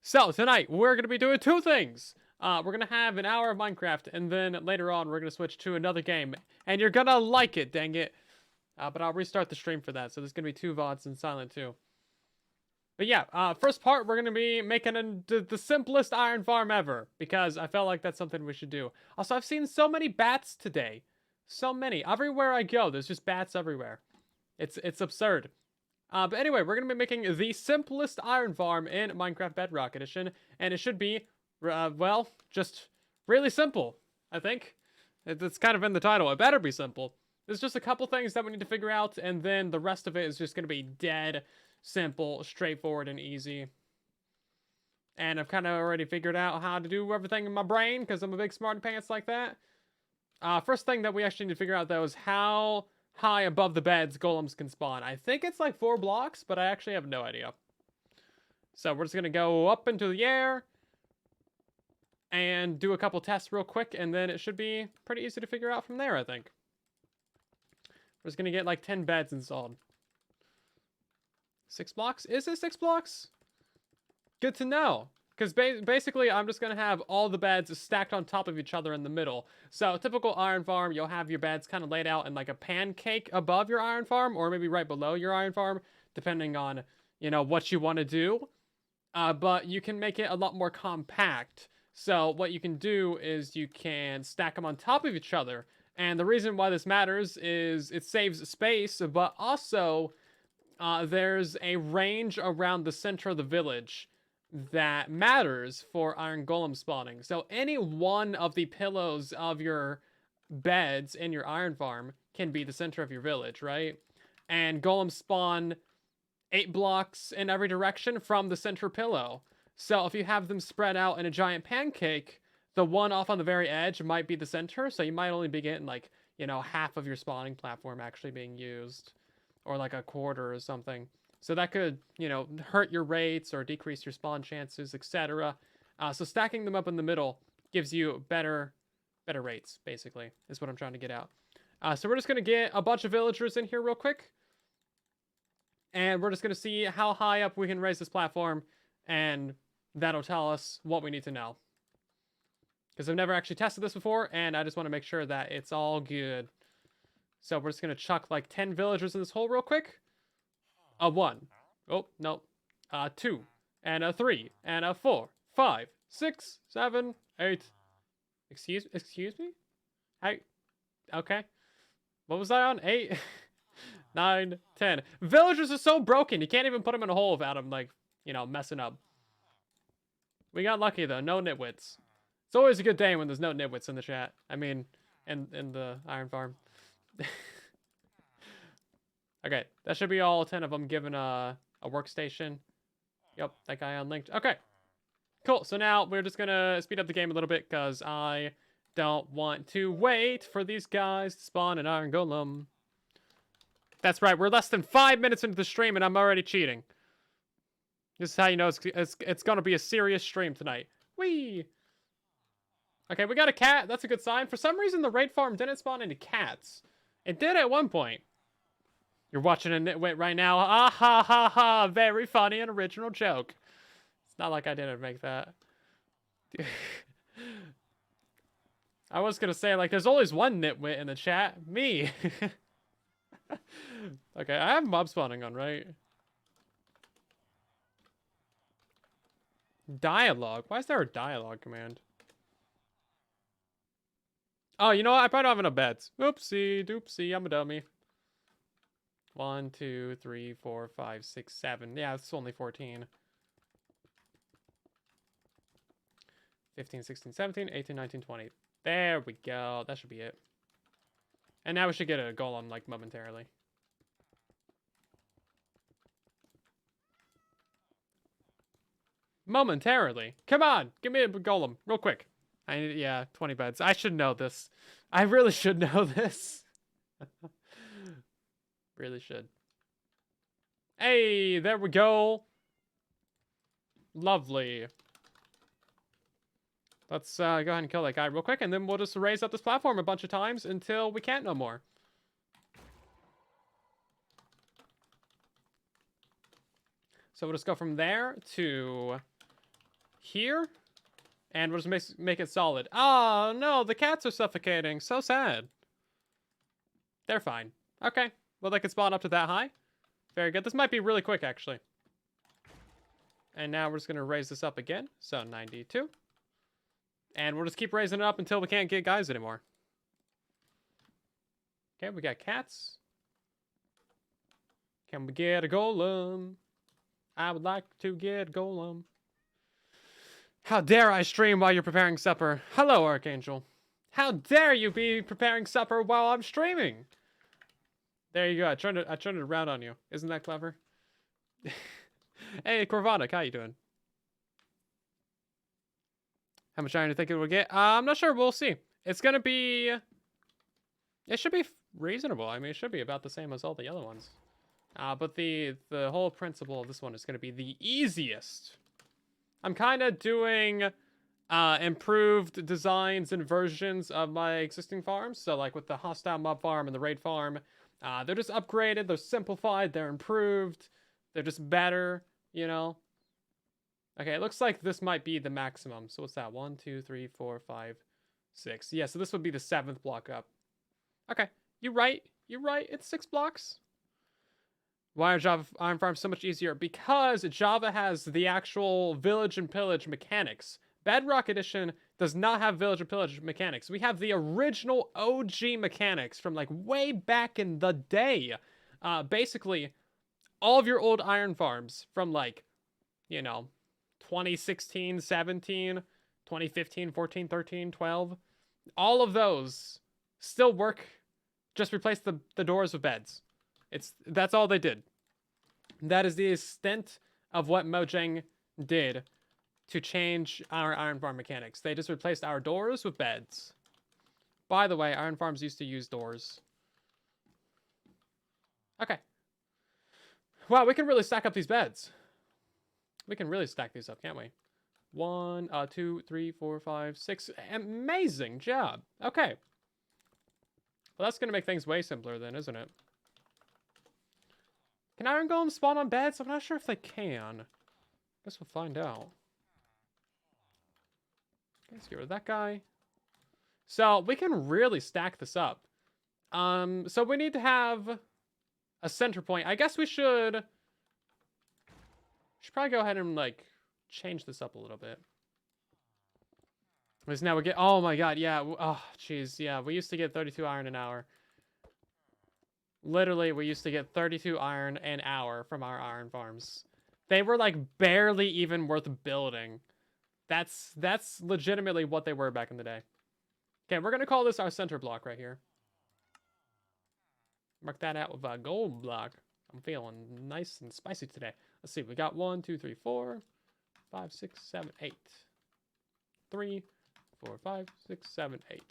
So tonight we're gonna be doing two things. We're gonna have an hour of Minecraft, and then later on we're gonna switch to another game, and you're gonna like it, dang it. But I'll restart the stream for that, so there's gonna be two VODs and silent too. But yeah, first part we're gonna be making the simplest iron farm ever because I felt like that's something we should do. Also, I've seen so many bats today, so many. Everywhere I go, there's just bats everywhere. It's absurd. But anyway, we're going to be making the simplest iron farm in Minecraft Bedrock Edition, and it should be, well, just really simple, I think. It's kind of in the title. It better be simple. There's just a couple things that we need to figure out, and then the rest of it is just going to be dead simple, straightforward, and easy. And I've kind of already figured out how to do everything in my brain, because I'm a big smarty pants like that. First thing that we actually need to figure out, though, is how high above the beds golems can spawn. I think it's like 4 blocks, but I actually have no idea. So we're just going to go up into the air and do a couple tests real quick, and then it should be pretty easy to figure out from there, I think. We're just going to get like 10 beds installed. 6 blocks? Is it 6 blocks? Good to know. Because basically, I'm just going to have all the beds stacked on top of each other in the middle. So, typical iron farm, you'll have your beds kind of laid out in like a pancake above your iron farm, or maybe right below your iron farm, depending on, what you want to do. But you can make it a lot more compact. So, what you can do is you can stack them on top of each other. And the reason why this matters is it saves space, but also there's a range around the center of the village that matters for iron golem spawning. So any one of the pillows of your beds in your iron farm can be the center of your village, right? And golems spawn 8 blocks in every direction from the center pillow. So if you have them spread out in a giant pancake, the one off on the very edge might be the center, so you might only be getting like, half of your spawning platform actually being used, or like a quarter or something. So that could, hurt your rates or decrease your spawn chances, etc. So stacking them up in the middle gives you better rates, basically, is what I'm trying to get out. So we're just going to get a bunch of villagers in here real quick. And we're just going to see how high up we can raise this platform. And that'll tell us what we need to know. Because I've never actually tested this before, and I just want to make sure that it's all good. So we're just going to chuck like 10 villagers in this hole real quick. A 1. Oh, no. 2. And a 3. And a 4. 5. 6. 7. 8. Excuse me? Hey. Okay. What was that on? 8. 9. 10. Villagers are so broken. You can't even put them in a hole without them, like, messing up. We got lucky, though. No nitwits. It's always a good day when there's no nitwits in the chat. I mean, in the iron farm. Okay, that should be all 10 of them given a workstation. Yep, that guy unlinked. Okay, cool. So now we're just going to speed up the game a little bit because I don't want to wait for these guys to spawn an iron golem. That's right, we're less than 5 minutes into the stream and I'm already cheating. This is how you know it's going to be a serious stream tonight. Whee! Okay, we got a cat. That's a good sign. For some reason, the raid farm didn't spawn any cats. It did at one point. You're watching a nitwit right now. Ah ha ha ha. Very funny and original joke. It's not like I didn't make that. I was gonna say, like, there's always one nitwit in the chat. Me. Okay, I have mob spawning on, right? Dialogue? Why is there a dialogue command? Oh, you know what? I probably don't have enough beds. Oopsie doopsie. I'm a dummy. 1, 2, 3, 4, 5, 6, 7. Yeah, it's only 14. 15, 16, 17, 18, 19, 20. There we go. That should be it. And now we should get a golem, like, momentarily. Momentarily? Come on! Give me a golem, real quick. Yeah, 20 beds. I should know this. I really should know this. Really should. Hey, there we go. Lovely. Let's go ahead and kill that guy real quick, and then we'll just raise up this platform a bunch of times until we can't no more. So we'll just go from there to here. And we'll just make it solid. Oh, no, the cats are suffocating. So sad. They're fine. Okay. Well, they can spawn up to that high. Very good. This might be really quick, actually. And now we're just going to raise this up again. So 92. And we'll just keep raising it up until we can't get guys anymore. Okay, we got cats. Can we get a golem? I would like to get a golem. How dare I stream while you're preparing supper? Hello, Archangel. How dare you be preparing supper while I'm streaming? There you go. I turned it around on you. Isn't that clever? Hey, Corvonic, how you doing? How much iron do you think it will get? I'm not sure. We'll see. It's gonna be... It should be reasonable. I mean, it should be about the same as all the other ones. But the whole principle of this one is gonna be the easiest. I'm kind of doing improved designs and versions of my existing farms. So like with the hostile mob farm and the raid farm, they're just upgraded, they're simplified, they're improved, they're just better, you know. Okay, it looks like this might be the maximum. So what's that? 1, 2, 3, 4, 5, 6. Yeah, so this would be the 7th block up. Okay, you're right. You're right. It's 6 blocks. Why are Java Iron Farms so much easier? Because Java has the actual village and pillage mechanics. Bedrock Edition does not have village and pillage mechanics. We have the original OG mechanics from like way back in the day. Basically, all of your old iron farms from like, you know, 2016, 17, 2015, 14, 13, 12. All of those still work. Just replace the doors with beds. That's all they did. That is the extent of what Mojang did to change our iron farm mechanics. They just replaced our doors with beds. By the way, iron farms used to use doors. Okay. Wow, we can really stack up these beds. We can really stack these up, can't we? 1, 2, 3, 4, 5, 6. Amazing job. Okay. Well, that's going to make things way simpler then, isn't it? Can iron golems spawn on beds? I'm not sure if they can. Guess we'll find out. Let's get rid of that guy. So we can really stack this up. So we need to have a center point. I guess we should probably go ahead and like change this up a little bit. Because now we get, oh my god, yeah. Oh, jeez, yeah. We used to get 32 iron an hour. Literally, we used to get 32 iron an hour from our iron farms. They were like barely even worth building. That's legitimately what they were back in the day. Okay, we're gonna call this our center block right here. Mark that out with a gold block. I'm feeling nice and spicy today. Let's see, we got 1, 2, 3, 4, 5, 6, 7, 8. 3, 4, 5, 6, 7, 8.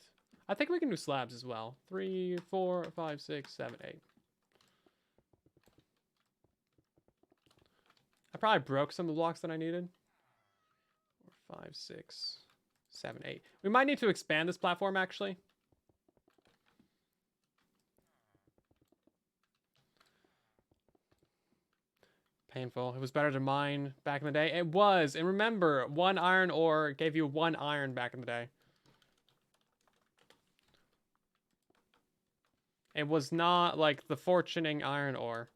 I think we can do slabs as well. 3, 4, 5, 6, 7, 8. I probably broke some of the blocks that I needed. 4, 5, 6, 7, 8. We might need to expand this platform actually. Painful. It was better to mine back in the day. It was. And remember, 1 iron ore gave you 1 iron back in the day. It was not like the fortuning iron ore.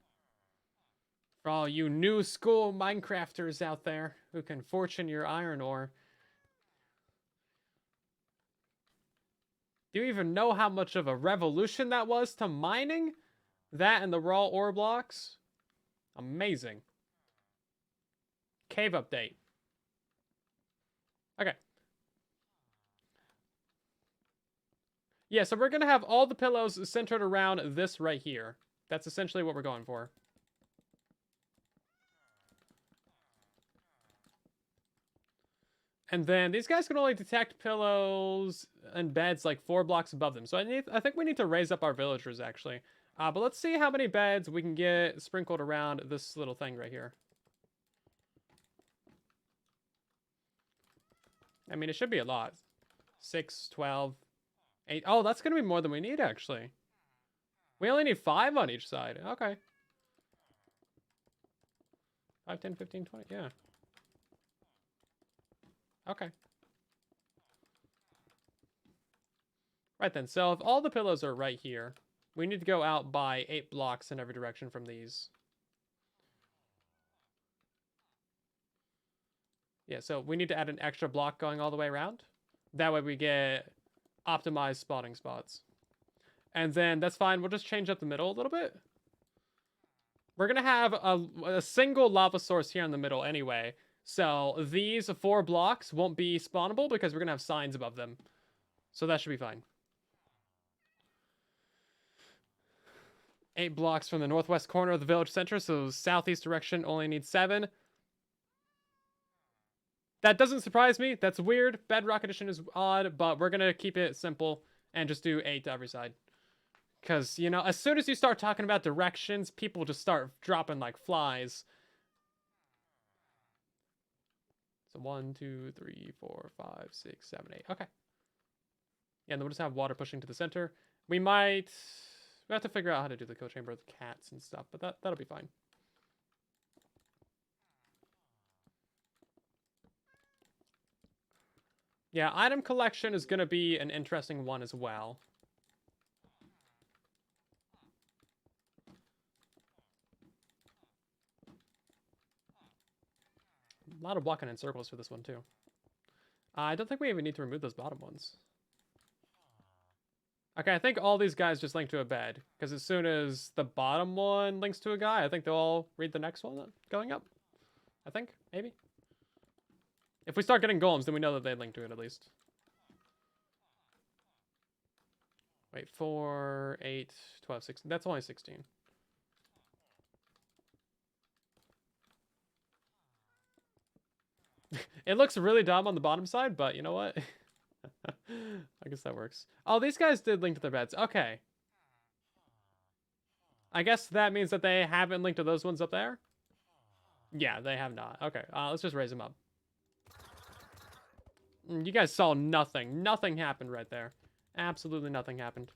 For all you new school Minecrafters out there who can fortune your iron ore. Do you even know how much of a revolution that was to mining? That and the raw ore blocks? Amazing. Cave update. Okay. Yeah, so we're going to have all the pillows centered around this right here. That's essentially what we're going for. And then these guys can only detect pillows and beds like 4 blocks above them. So I think we need to raise up our villagers actually. But let's see how many beds we can get sprinkled around this little thing right here. I mean, it should be a lot. 6, 12, 8. Oh, that's going to be more than we need, actually. We only need 5 on each side. Okay. 5, 10, 15, 20. Yeah. Okay. Right then, so if all the pillows are right here, we need to go out by 8 blocks in every direction from these. Yeah, so we need to add an extra block going all the way around. That way we get optimized spawning spots. And then that's fine. We'll just change up the middle a little bit. We're going to have a single lava source here in the middle anyway. So these 4 blocks won't be spawnable because we're going to have signs above them. So that should be fine. 8 blocks from the northwest corner of the village center. So southeast direction only needs 7. That doesn't surprise me. That's weird. Bedrock Edition is odd, but we're going to keep it simple and just do 8 to every side. Because, you know, as soon as you start talking about directions, people just start dropping like flies. So 1, 2, 3, 4, 5, 6, 7, 8. Okay. Yeah, and then we'll just have water pushing to the center. We have to figure out how to do the kill chamber with cats and stuff, but that'll be fine. Yeah, item collection is going to be an interesting one as well. A lot of walking in circles for this one, too. I don't think we even need to remove those bottom ones. Okay, I think all these guys just link to a bed. Because as soon as the bottom one links to a guy, I think they'll all read the next one going up. I think, maybe. If we start getting golems, then we know that they link to it at least. Wait, 4, 8, 12, 16. That's only 16. It looks really dumb on the bottom side, but you know what? I guess that works. Oh, these guys did link to their beds. Okay. I guess that means that they haven't linked to those ones up there? Yeah, they have not. Okay, let's just raise them up. You guys saw nothing. Nothing happened right there. Absolutely nothing happened.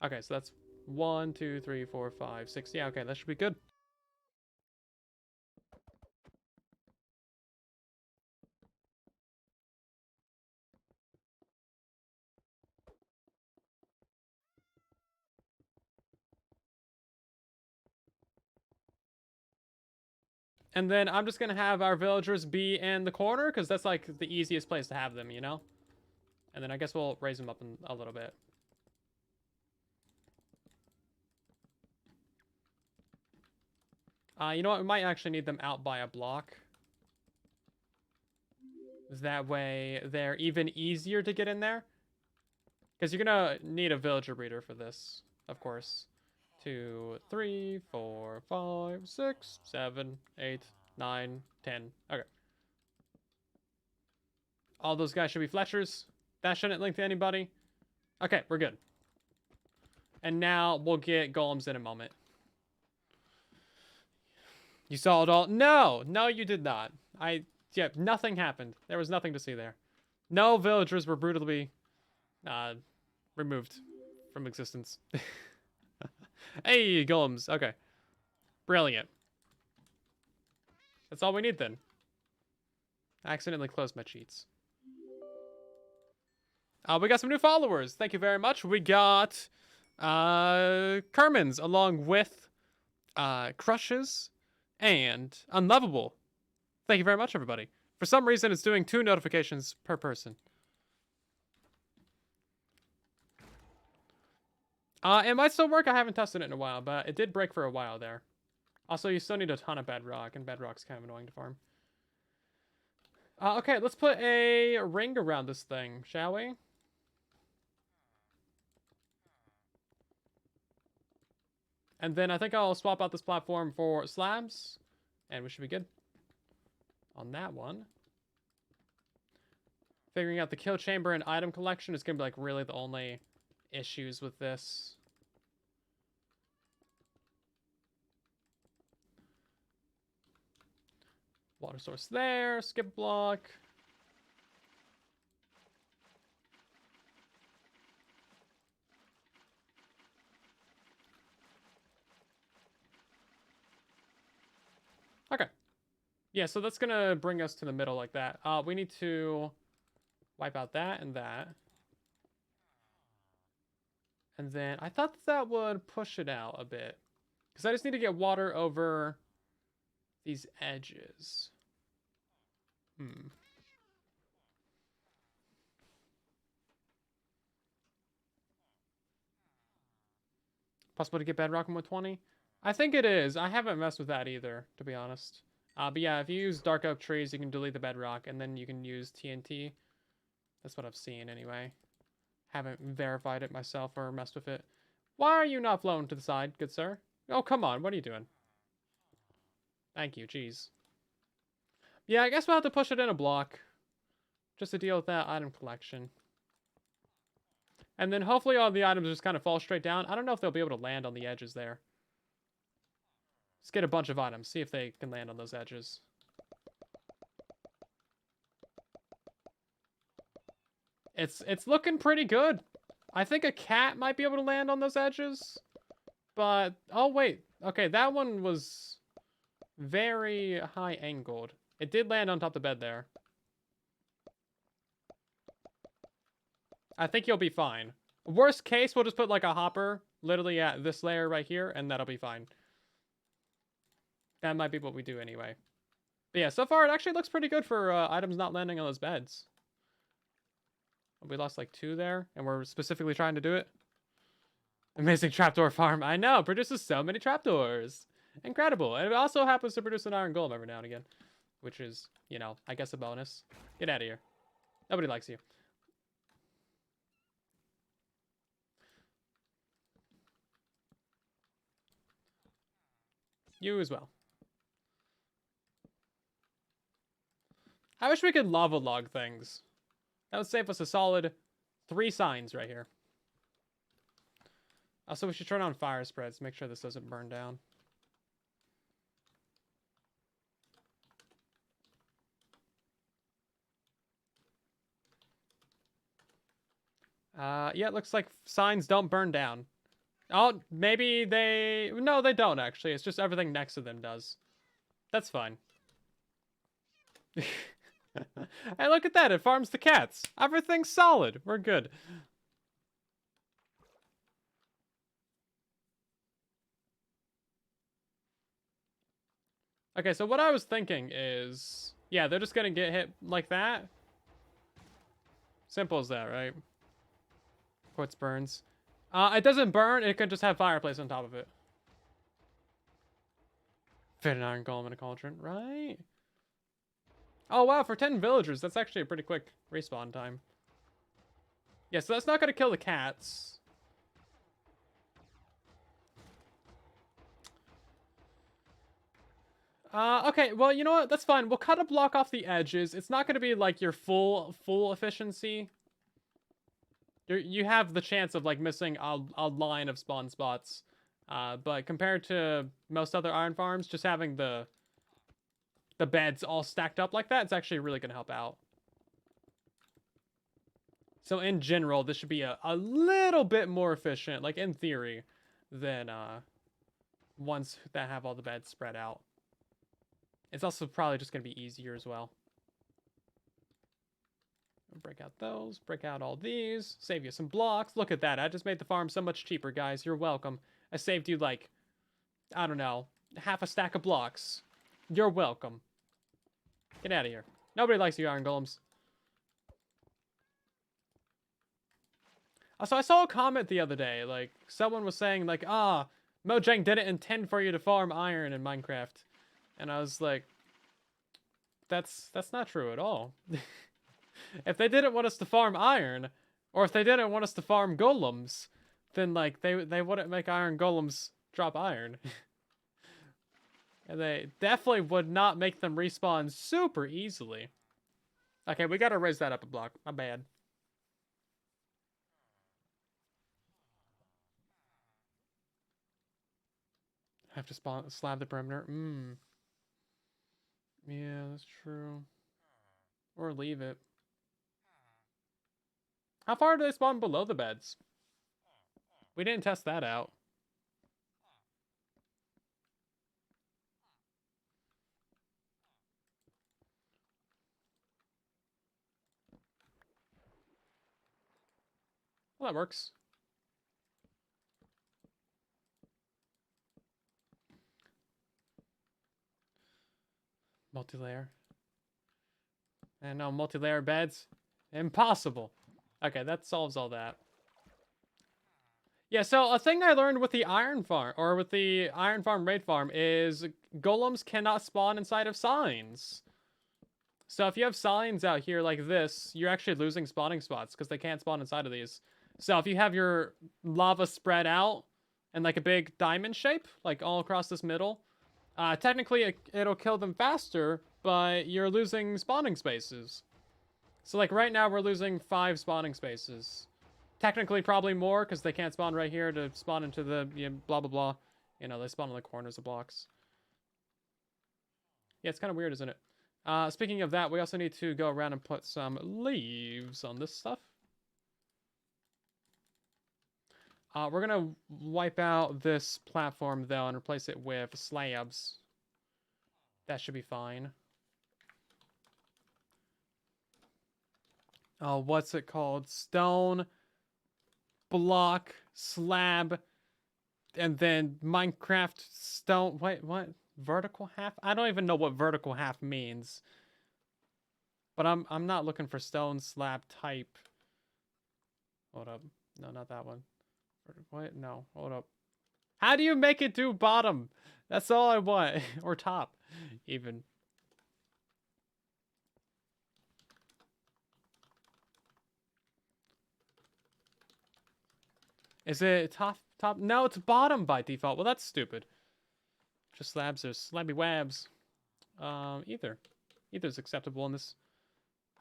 Okay, so that's 1, 2, 3, 4, 5, 6. Yeah, okay, that should be good. And then I'm just going to have our villagers be in the corner, because that's like the easiest place to have them, you know? And then I guess we'll raise them up in a little bit. You know what? We might actually need them out by a block. That way they're even easier to get in there. Because you're going to need a villager breeder for this, of course. 2, 3, 4, 5, 6, 7, 8, 9, 10. Okay. All those guys should be Fletchers. That shouldn't link to anybody. Okay, we're good. And now we'll get golems in a moment. You saw it all? No! No, you did not. Yeah, nothing happened. There was nothing to see there. No villagers were brutally removed from existence. Hey, golems. Okay. Brilliant. That's all we need then. I accidentally closed my cheats. We got some new followers. Thank you very much. We got Kermans along with Crushes and Unlovable. Thank you very much, everybody. For some reason, it's doing 2 notifications per person. It might still work. I haven't tested it in a while, but it did break for a while there. Also, you still need a ton of bedrock, and bedrock's kind of annoying to farm. Okay, let's put a ring around this thing, shall we? And then I think I'll swap out this platform for slabs, and we should be good on that one. Figuring out the kill chamber and item collection is going to be like really the only issues with this. Water source there, skip block. Okay. Yeah, so that's gonna bring us to the middle like that. We need to wipe out that and that. And then I thought that would push it out a bit. Because I just need to get water over these edges. Possible to get bedrock in 120? I think it is. I haven't messed with that either, to be honest. But yeah, if you use dark oak trees, you can delete the bedrock, and then you can use TNT. That's what I've seen anyway. Haven't verified it myself or messed with it. Why are you not flown to the side, good sir? Oh, come on. What are you doing? Thank you. Jeez. Yeah, I guess we'll have to push it in a block. Just to deal with that item collection. And then hopefully all the items just kind of fall straight down. I don't know if they'll be able to land on the edges there. Let's get a bunch of items. See if they can land on those edges. It's looking pretty good. I think a cat might be able to land on those edges. But, oh wait. Okay, that one was very high angled. It did land on top of the bed there. I think you'll be fine. Worst case, we'll just put like a hopper literally at this layer right here, and that'll be fine. That might be what we do anyway. But yeah, so far it actually looks pretty good for items not landing on those beds. We lost like 2 there, and we're specifically trying to do it. Amazing trapdoor farm. I know, produces so many trapdoors. Incredible. And it also happens to produce an iron golem every now and again. Which is, you know, I guess a bonus. Get out of here. Nobody likes you. You as well. I wish we could lava log things. That would save us a solid 3 signs right here. Also, we should turn on fire spreads. Make sure this doesn't burn down. Yeah, it looks like signs don't burn down. Oh, maybe they... No, they don't, actually. It's just everything next to them does. That's fine. Hey, look at that. It farms the cats. Everything's solid. We're good. Okay, so what I was thinking is... Yeah, they're just gonna get hit like that. Simple as that, right? Quartz burns. It doesn't burn. It could just have fireplace on top of it. Fit an iron golem in a cauldron, right? Oh, wow, for 10 villagers, that's actually a pretty quick respawn time. Yeah, so that's not going to kill the cats. Okay, well, you know what? That's fine. We'll cut a block off the edges. It's not going to be, like, your full efficiency. You have the chance of, like, missing a line of spawn spots. But compared to most other iron farms, just having the beds all stacked up like that, it's actually really going to help out. So in general, this should be a little bit more efficient, like in theory, than ones that have all the beds spread out. It's also probably just going to be easier as well. Break out those, break out all these, save you some blocks. Look at that. I just made the farm so much cheaper, guys. You're welcome. I saved you like, I don't know, half a stack of blocks. You're welcome. Get out of here. Nobody likes you, iron golems. So I saw a comment the other day, like, someone was saying, like, Mojang didn't intend for you to farm iron in Minecraft. And I was like, that's not true at all. If they didn't want us to farm iron, or if they didn't want us to farm golems, then, like, they wouldn't make iron golems drop iron. And they definitely would not make them respawn super easily. Okay, we gotta raise that up a block. My bad. Have to slab the perimeter. Yeah, that's true. Or leave it. How far do they spawn below the beds? We didn't test that out. Well, that works. Multi-layer. And no multi-layer beds. Impossible. Okay, that solves all that. Yeah, so a thing I learned with the iron farm, or with the iron farm raid farm, is golems cannot spawn inside of signs. So if you have signs out here like this, you're actually losing spawning spots because they can't spawn inside of these. So if you have your lava spread out in like a big diamond shape, like all across this middle, technically it'll kill them faster, but you're losing spawning spaces. So like right now we're losing 5 spawning spaces. Technically probably more because they can't spawn right here to spawn into the blah blah blah. You know, they spawn in the corners of blocks. Yeah, it's kind of weird, isn't it? Speaking of that, we also need to go around and put some leaves on this stuff. We're gonna wipe out this platform though and replace it with slabs. That should be fine. Oh, what's it called? Stone, block, slab, and then Minecraft stone. Wait, what? Vertical half? I don't even know what vertical half means. But I'm not looking for stone slab type. Hold up. No, not that one. What? No, hold up. How do you make it do bottom? That's all I want. Or top, even. Is it top? No, it's bottom by default. Well, that's stupid. Just slabs or slabby wabs. Either's acceptable in this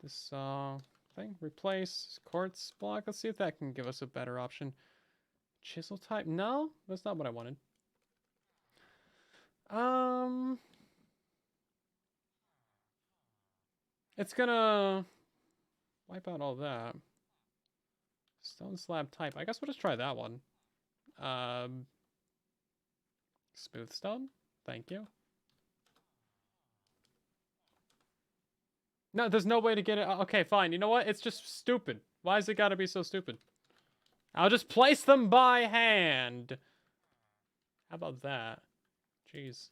thing. Replace quartz block. Let's see if that can give us a better option. Chisel type? No, that's not what I wanted. It's gonna wipe out all that. Stone slab type. I guess we'll just try that one. Smooth stone. Thank you. No, there's no way to get it. Okay, fine. You know what? It's just stupid. Why has it got to be so stupid? I'll just place them by hand. How about that? Jeez.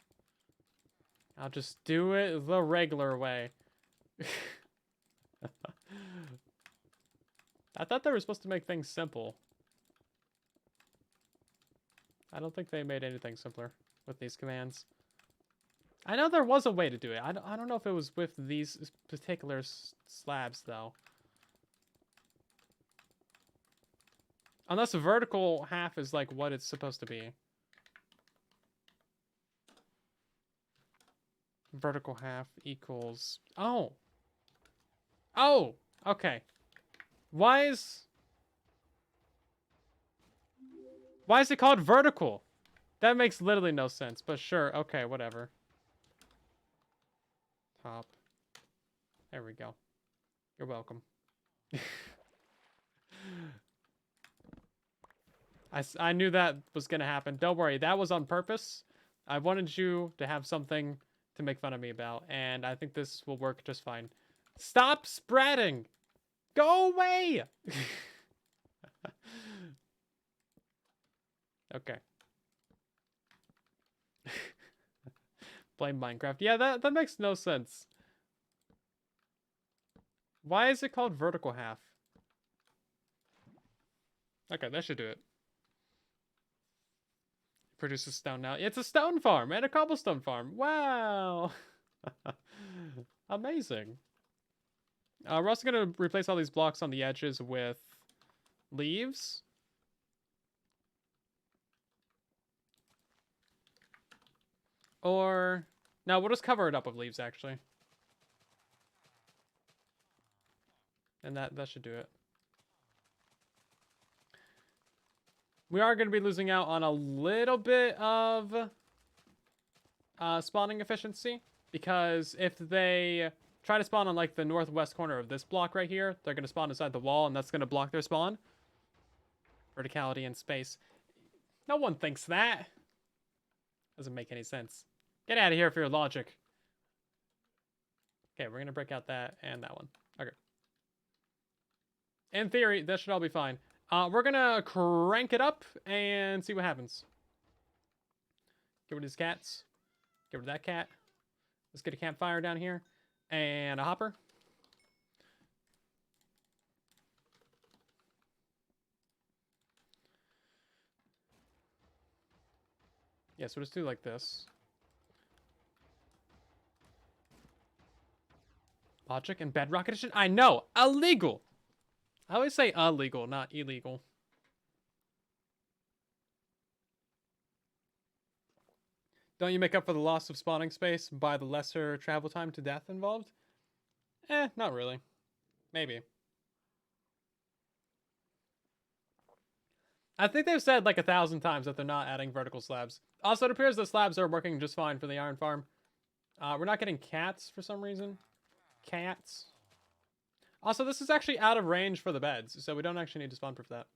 I'll just do it the regular way. I thought they were supposed to make things simple. I don't think they made anything simpler with these commands. I know there was a way to do it. I don't know if it was with these particular slabs, though. Unless a vertical half is like what it's supposed to be. Vertical half equals... Oh! Oh! Okay. Why is it called vertical? That makes literally no sense, but sure. Okay, whatever. Top. There we go. You're welcome. I knew that was going to happen. Don't worry. That was on purpose. I wanted you to have something to make fun of me about, and I think this will work just fine. Stop spreading! Go away! Okay. Blame Minecraft. Yeah, that makes no sense. Why is it called vertical half? Okay, that should do it. Produces stone now. It's a stone farm and a cobblestone farm. Wow! Amazing. We're also going to replace all these blocks on the edges with leaves. Or... No, we'll just cover it up with leaves, actually. And that should do it. We are going to be losing out on a little bit of spawning efficiency. Because if they try to spawn on like the northwest corner of this block right here, they're going to spawn inside the wall and that's going to block their spawn. Verticality in space. No one thinks that. Doesn't make any sense. Get out of here for your logic. Okay, we're going to break out that and that one. Okay. In theory, that should all be fine. We're gonna crank it up and see what happens. Get rid of these cats. Get rid of that cat. Let's get a campfire down here. And a hopper. Yeah, so just do like this. Logic and Bedrock Edition? I know! Illegal! I always say illegal, not illegal. Don't you make up for the loss of spawning space by the lesser travel time to death involved? Not really. Maybe. I think they've said like 1,000 times that they're not adding vertical slabs. Also, it appears the slabs are working just fine for the iron farm. We're not getting cats for some reason. Cats. Also, this is actually out of range for the beds, so we don't actually need to spawn proof that.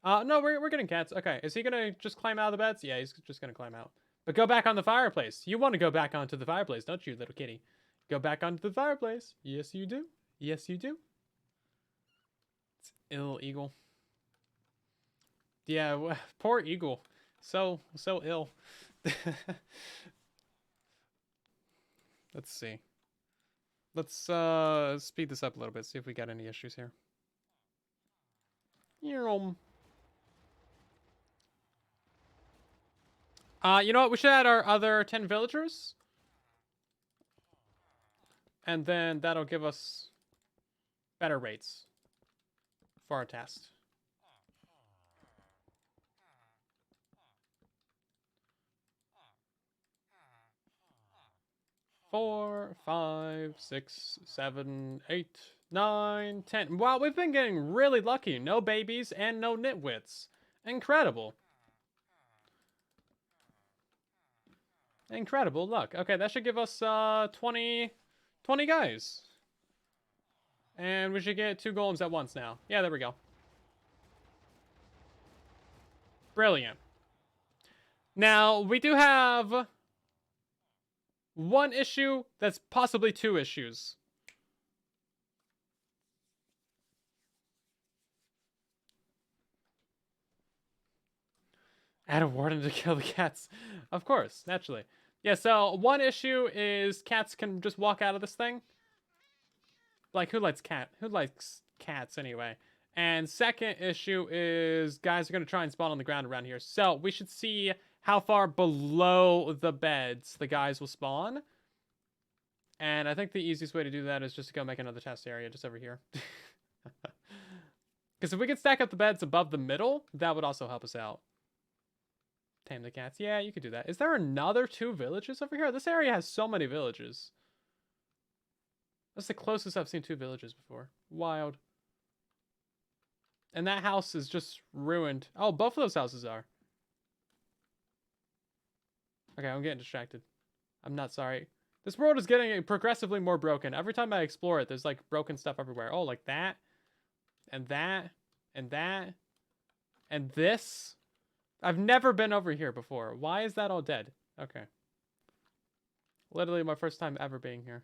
No, we're getting cats. Okay, is he gonna just climb out of the beds? Yeah, he's just gonna climb out. But go back on the fireplace. You want to go back onto the fireplace, don't you, little kitty? Go back onto the fireplace. Yes, you do. Yes, you do. It's ill eagle. Yeah, poor eagle. So ill. Let's see. Let's speed this up a little bit, see if we got any issues here. You know what? We should add our other 10 villagers. And then that'll give us better rates for our test. 4, 5, 6, 7, 8, 9, 10. Wow, we've been getting really lucky. No babies and no nitwits. Incredible. Incredible luck. Okay, that should give us 20 guys. And we should get 2 golems at once now. Yeah, there we go. Brilliant. Now, we do have 1 issue that's possibly 2 issues. Add a warden to kill the cats. Of course, naturally. Yeah, so 1 issue is cats can just walk out of this thing. Like, who likes cats anyway? And second issue is guys are going to try and spawn on the ground around here. So we should see how far below the beds the guys will spawn. And I think the easiest way to do that is just to go make another test area just over here. Because if we could stack up the beds above the middle, that would also help us out. Tame the cats. Yeah, you could do that. Is there another 2 villages over here? This area has so many villages. That's the closest I've seen 2 villages before. Wild. And that house is just ruined. Oh, both of those houses are. Okay, I'm getting distracted. I'm not sorry. This world is getting progressively more broken. Every time I explore it, there's like broken stuff everywhere. Oh, like that. And that. And that. And this. I've never been over here before. Why is that all dead? Okay. Literally my first time ever being here.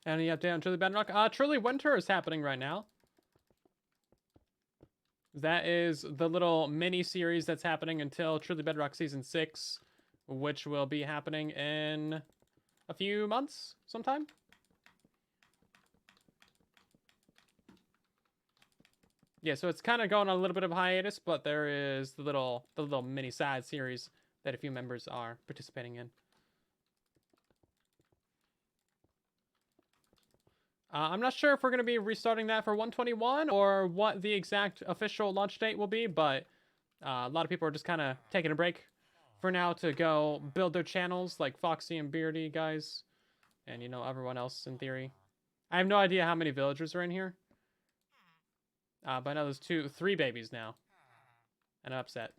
Any update on Truly Bedrock? Truly Winter is happening right now. That is the little mini series that's happening until Truly Bedrock Season 6, which will be happening in a few months sometime. Yeah, so it's kind of going on a little bit of a hiatus, but there is the little mini side series that a few members are participating in. I'm not sure if we're going to be restarting that for 121 or what the exact official launch date will be, but a lot of people are just kind of taking a break for now to go build their channels, like Foxy and Beardy guys, and, you know, everyone else in theory. I have no idea how many villagers are in here, but I know there's 3 babies now, and I'm upset.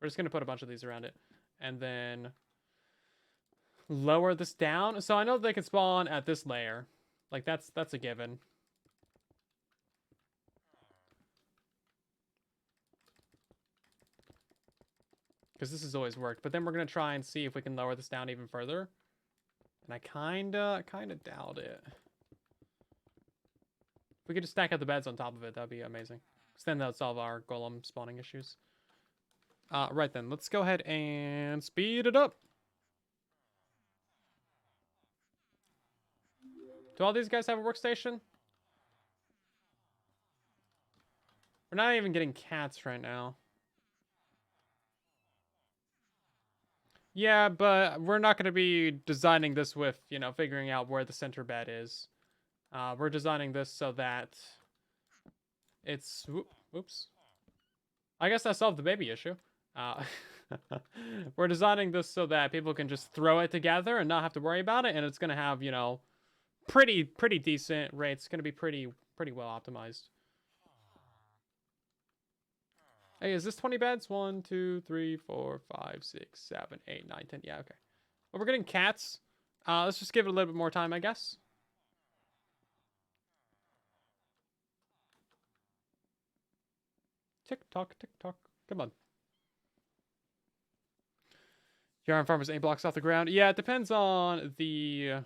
We're just going to put a bunch of these around it, and then lower this down. So I know they can spawn at this layer. Like, that's a given. Because this has always worked. But then we're going to try and see if we can lower this down even further. And I kind of doubt it. If we could just stack up the beds on top of it, that'd be amazing. Because then that would solve our golem spawning issues. Right then, let's go ahead and speed it up. Do all these guys have a workstation? We're not even getting cats right now. Yeah, but we're not going to be designing this with, you know, figuring out where the center bed is. We're designing this so that it's... Oops. I guess that solved the baby issue. We're designing this so that people can just throw it together and not have to worry about it, and it's going to have, you know, pretty decent rates. It's going to be pretty well optimized. Hey, is this 20 beds? 1, 2, 3, 4, 5, 6, 7, 8, 9, 10. Yeah, okay. Well, we're getting cats. Let's just give it a little bit more time, I guess. Tick tock, tick tock. Come on. Your iron farm is 8 blocks off the ground. Yeah, it depends on the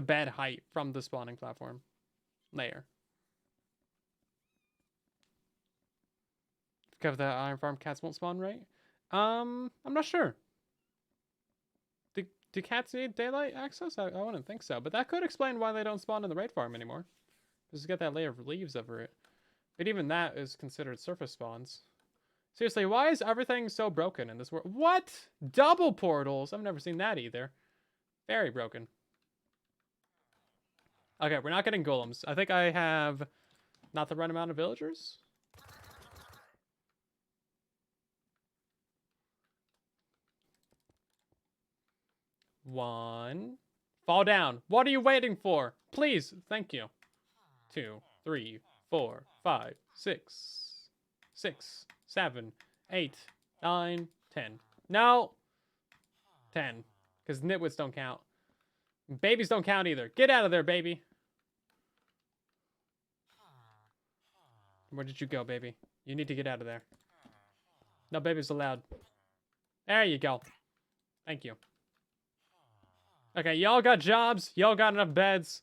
bed height from the spawning platform layer. Cover that iron farm, cats won't spawn, right? I'm not sure. Do cats need daylight access? I wouldn't think so, but that could explain why they don't spawn in the raid farm anymore. Because it's got that layer of leaves over it. But even that is considered surface spawns. Seriously, why is everything so broken in this world? What? Double portals? I've never seen that either. Very broken. Okay, we're not getting golems. I think I have not the right amount of villagers. One. Fall down. What are you waiting for? Please. Thank you. 2, 3, 4, 5, 6, 7, 8, 9, 10. No. 10. Because nitwits don't count. Babies don't count either. Get out of there, baby. Where did you go, baby? You need to get out of there. No babies allowed. There you go. Thank you. Okay, y'all got jobs. Y'all got enough beds.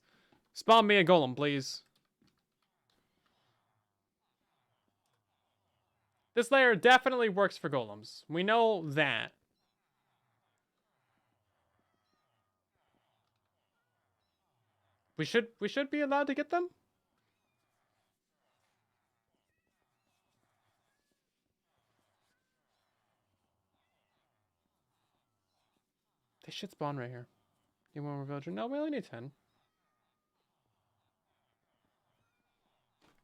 Spawn me a golem, please. This layer definitely works for golems. We know that. We should be allowed to get them? They should spawn right here. You want more villager? No, we only need 10.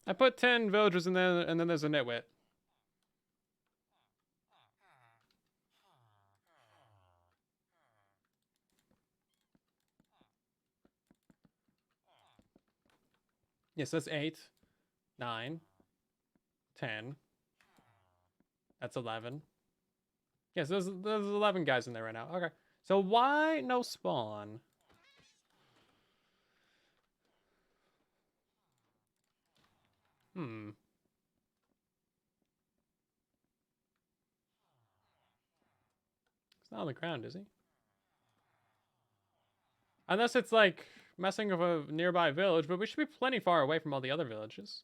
I put 10 villagers in there, and then there's a nitwit. Yes, that's 8, 9, 10. That's 11. Yes, there's 11 guys in there right now. Okay. So why no spawn? He's not on the ground, is he? Unless it's like messing with a nearby village, but we should be plenty far away from all the other villages.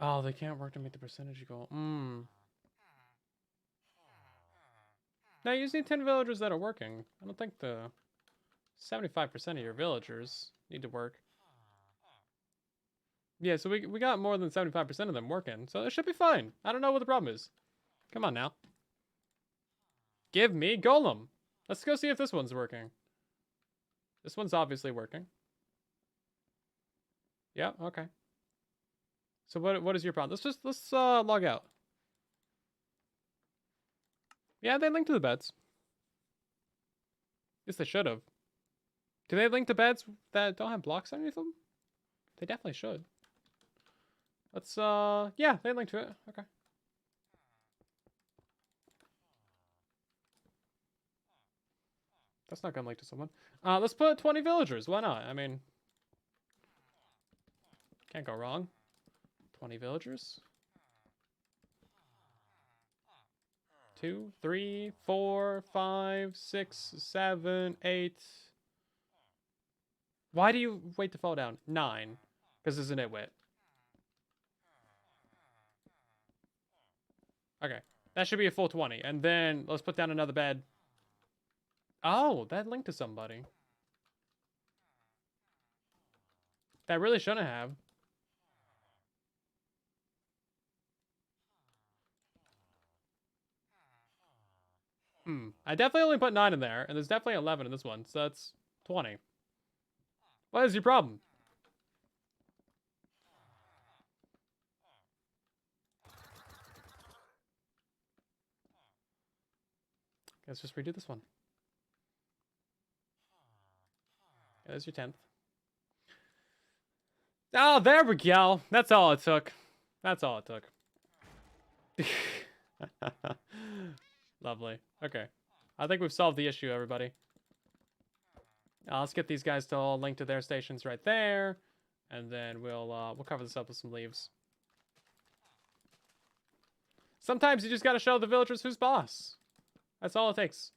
Oh, they can't work to meet the percentage goal. Now, you just need 10 villagers that are working. I don't think the 75% of your villagers need to work. Yeah, so we got more than 75% of them working, so it should be fine. I don't know what the problem is. Come on now. Give me golem. Let's go see if this one's working. This one's obviously working. Yeah, okay. So what is your problem? Let's log out. Yeah, they link to the beds. Yes, they should have. Do they link to beds that don't have blocks underneath them? They definitely should. Let's yeah, they link to it. Okay. That's not gonna link to someone. Let's put 20 villagers. Why not? I mean, can't go wrong. 20 villagers. 2, 3, 4, 5, 6, 7, 8. Why do you wait to fall down? 9. Because there's an nitwit. Okay. That should be a full 20. And then let's put down another bed. Oh, that linked to somebody. That really shouldn't have. I definitely only put 9 in there, and there's definitely 11 in this one, so that's 20. What is your problem? Let's just redo this one. Yeah, there's your 10th. Oh, there we go. That's all it took. That's all it took. Lovely. Okay. I think we've solved the issue, everybody. Let's get these guys to all link to their stations right there. And then we'll cover this up with some leaves. Sometimes you just gotta show the villagers who's boss. That's all it takes.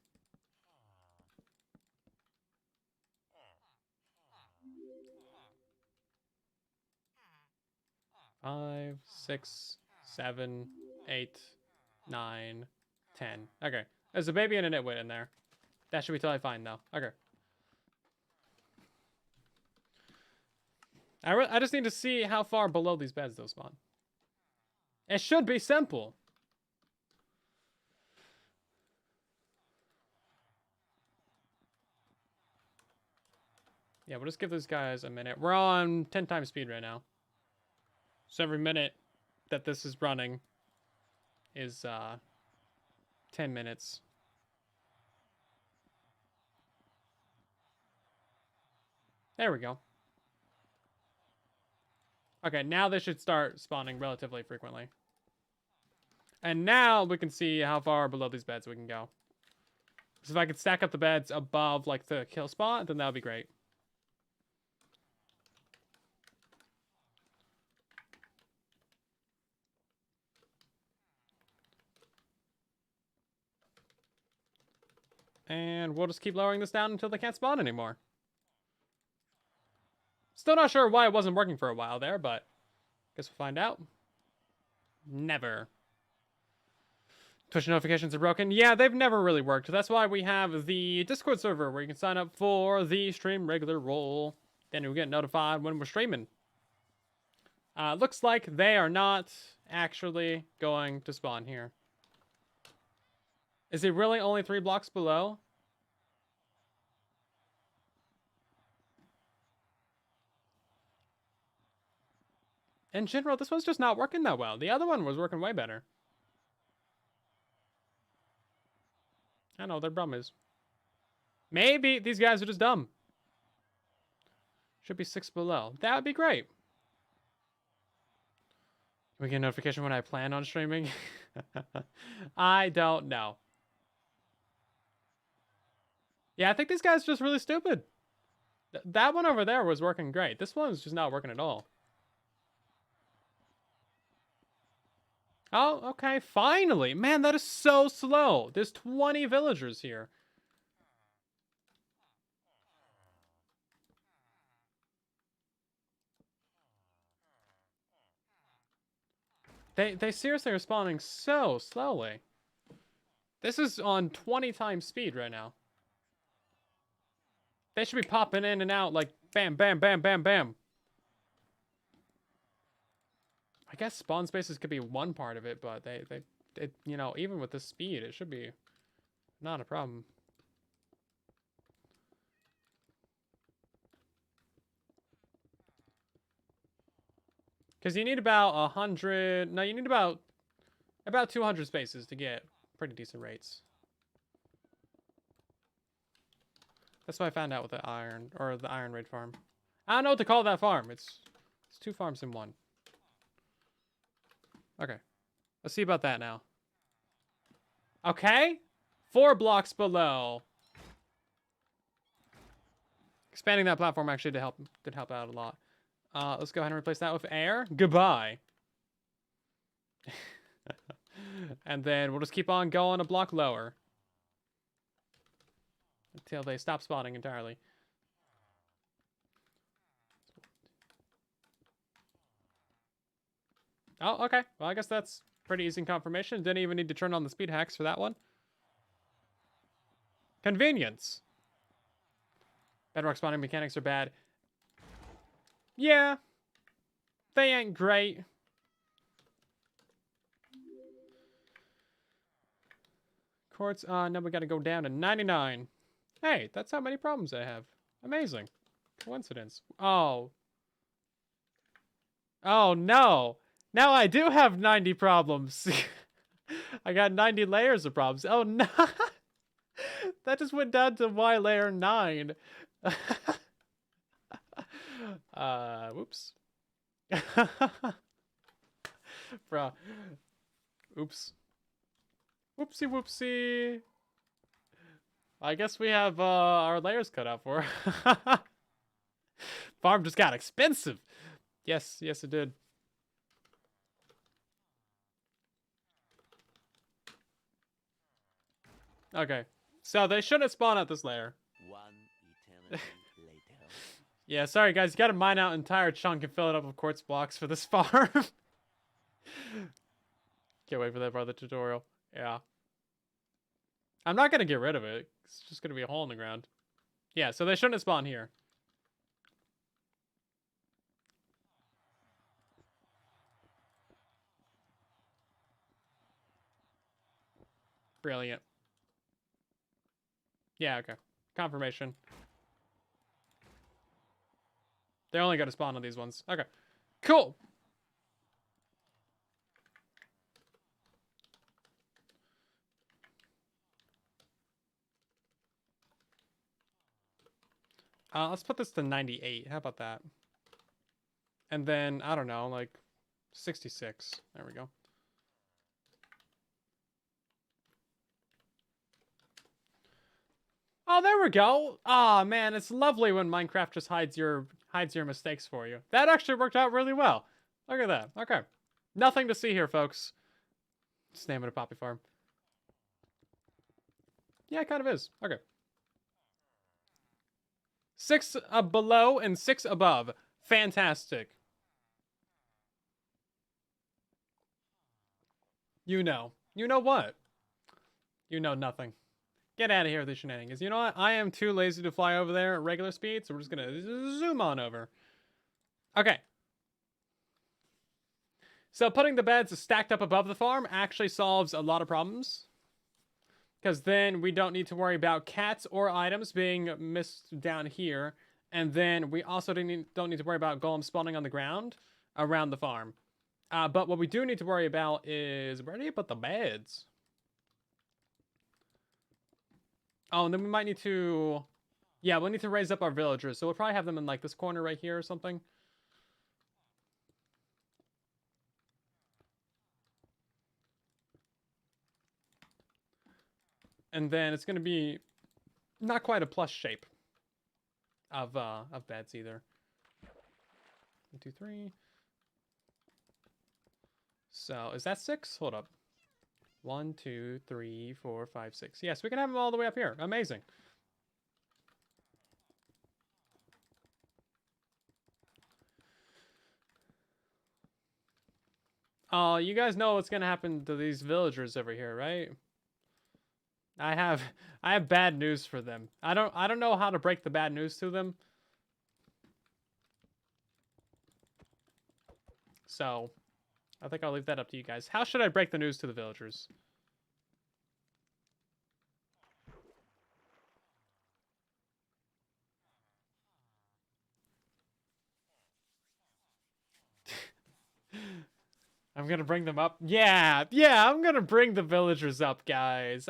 Five, 6, 7, 8, 9, 10. Okay. There's a baby and a nitwit in there. That should be totally fine, though. Okay. I just need to see how far below these beds they'll spawn. It should be simple. Yeah, we'll just give these guys a minute. We're on 10 times speed right now. So every minute that this is running is 10 minutes. There we go. Okay, now they should start spawning relatively frequently. And now we can see how far below these beds we can go. So if I could stack up the beds above like the kill spot, then that would be great. And we'll just keep lowering this down until they can't spawn anymore. Still not sure why it wasn't working for a while there, but guess we'll find out. Never. Push notifications are broken. Yeah, they've never really worked. That's why we have the Discord server where you can sign up for the stream regular role. Then you'll get notified when we're streaming. Looks like they are not actually going to spawn here. Is it really only 3 blocks below? In general, this one's just not working that well. The other one was working way better. I know, their problem is. Maybe these guys are just dumb. Should be 6 below. That would be great. Can we get a notification when I plan on streaming? I don't know. Yeah, I think these guys are just really stupid. That one over there was working great. This one's just not working at all. Oh, okay, finally. Man, that is so slow. There's 20 villagers here. They seriously are spawning so slowly. This is on 20 times speed right now. They should be popping in and out like bam, bam, bam, bam, bam. I guess spawn spaces could be one part of it, but they you know, even with the speed, it should be not a problem. Because you need about 100... No, you need about 200 spaces to get pretty decent rates. That's what I found out with the iron, or the iron raid farm. I don't know what to call that farm. It's 2 farms in one. Okay. Let's see about that now. Okay. 4 blocks below. Expanding that platform actually did help out a lot. Let's go ahead and replace that with air. Goodbye. And then we'll just keep on going a block lower until they stop spawning entirely. Oh, okay. Well, I guess that's pretty easy confirmation. Didn't even need to turn on the speed hacks for that one. Convenience. Bedrock spawning mechanics are bad. Yeah. They ain't great. Quartz, now we gotta go down to 99. Hey, that's how many problems I have. Amazing. Coincidence. Oh. Oh, no. Now I do have 90 problems. I got 90 layers of problems. Oh, no. That just went down to Y layer 9. Whoops. Bruh. Oops. Whoopsie whoopsie. I guess we have our layers cut out for. Farm just got expensive. Yes, yes it did. Okay. So they shouldn't spawn at this layer. One eternity later. Yeah, sorry guys, you gotta mine out an entire chunk and fill it up with quartz blocks for this farm. Can't wait for that part of the tutorial. Yeah. I'm not gonna get rid of it. It's just gonna be a hole in the ground. Yeah, so they shouldn't spawn here. Brilliant. Yeah, okay. Confirmation. They're only gonna spawn on these ones. Okay. Cool. Let's put this to 98. How about that? And then, I don't know, like 66. There we go. Oh, there we go. Ah, man, it's lovely when Minecraft just hides your mistakes for you. That actually worked out really well. Look at that. Okay. Nothing to see here, folks. Just name it a poppy farm. Yeah, it kind of is. Okay. 6 below and 6 above. Fantastic. You know. You know what? You know nothing. Get out of here with the shenanigans. You know what? I am too lazy to fly over there at regular speed, so we're just gonna zoom on over. Okay. So putting the beds stacked up above the farm actually solves a lot of problems. Because then we don't need to worry about cats or items being missed down here. And then we also don't need to worry about golems spawning on the ground around the farm. But what we do need to worry about is, where do you put the beds? Oh, and then we might need to... Yeah, we'll need to raise up our villagers. So we'll probably have them in like this corner right here or something. And then it's going to be not quite a plus shape of beds either. 1, 2, 3. So is that 6? Hold up. 1, 2, 3, 4, 5, 6. Yes, we can have them all the way up here. Amazing. Oh, you guys know what's gonna happen to these villagers over here, right? I have bad news for them. I don't know how to break the bad news to them. So, I think I'll leave that up to you guys. How should I break the news to the villagers? I'm gonna bring them up. Yeah, I'm gonna bring the villagers up, guys.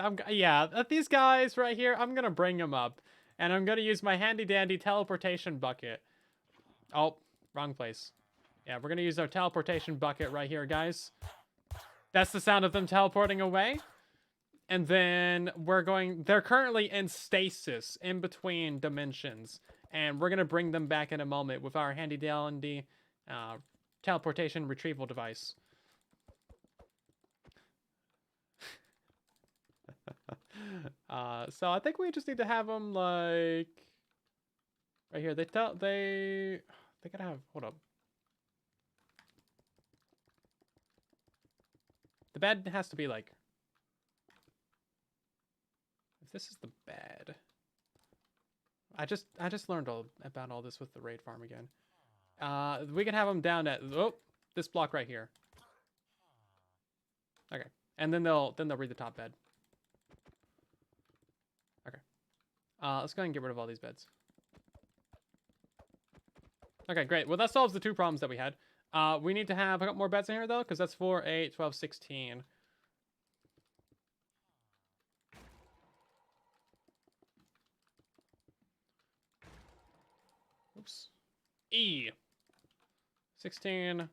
These guys right here, I'm gonna bring them up. And I'm gonna use my handy-dandy teleportation bucket. Oh, wrong place. Yeah, we're gonna use our teleportation bucket right here, guys. That's the sound of them teleporting away. And then they're currently in stasis in between dimensions. And we're going to bring them back in a moment with our handy dandy teleportation retrieval device. So I think we just need to have them like right here. They gotta have, hold up. The bed has to be like, if this is the bed. I just learned about all this with the raid farm again. We can have them down at this block right here. Okay, and then they'll read the top bed. Okay, let's go ahead and get rid of all these beds. Okay, great. Well, that solves the 2 problems that we had. We need to have a couple more beds in here though, because that's 4, 8, 12, 16. Oops. 16,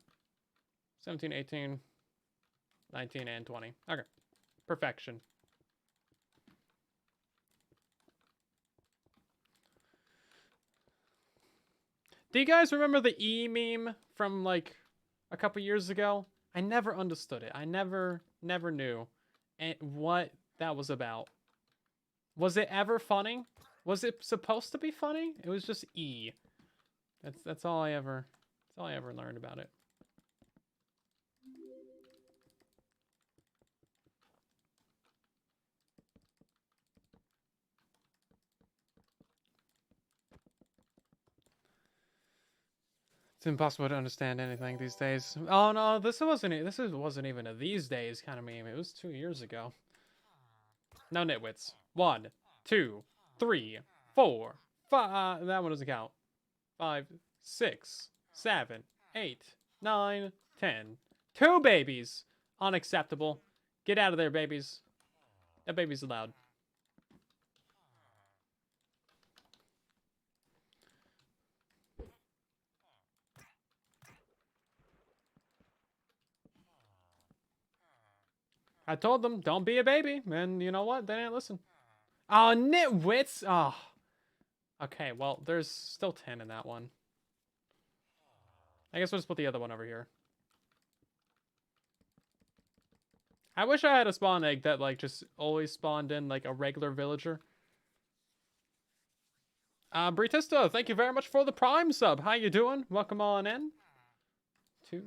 17, 18, 19, and 20. Okay. Perfection. Do you guys remember the E meme from like a couple years ago? I never understood it. I never knew what that was about. Was it ever funny? Was it supposed to be funny? It was just E. That's all I ever learned about it. It's impossible to understand anything these days. Oh no, this wasn't even a these days kind of meme. It was 2 years ago. No nitwits. 1, 2, 3, 4, 5. That one doesn't count. 5, 6, 7, 8, 9, 10. 2 babies. Unacceptable. Get out of there, babies. That baby's allowed. I told them, don't be a baby. And you know what? They didn't listen. Oh, nitwits. Oh. Okay, well, there's still 10 in that one. I guess we'll just put the other one over here. I wish I had a spawn egg that, like, just always spawned in, like, a regular villager. Britista, thank you very much for the Prime sub. How you doing? Welcome on in. 2,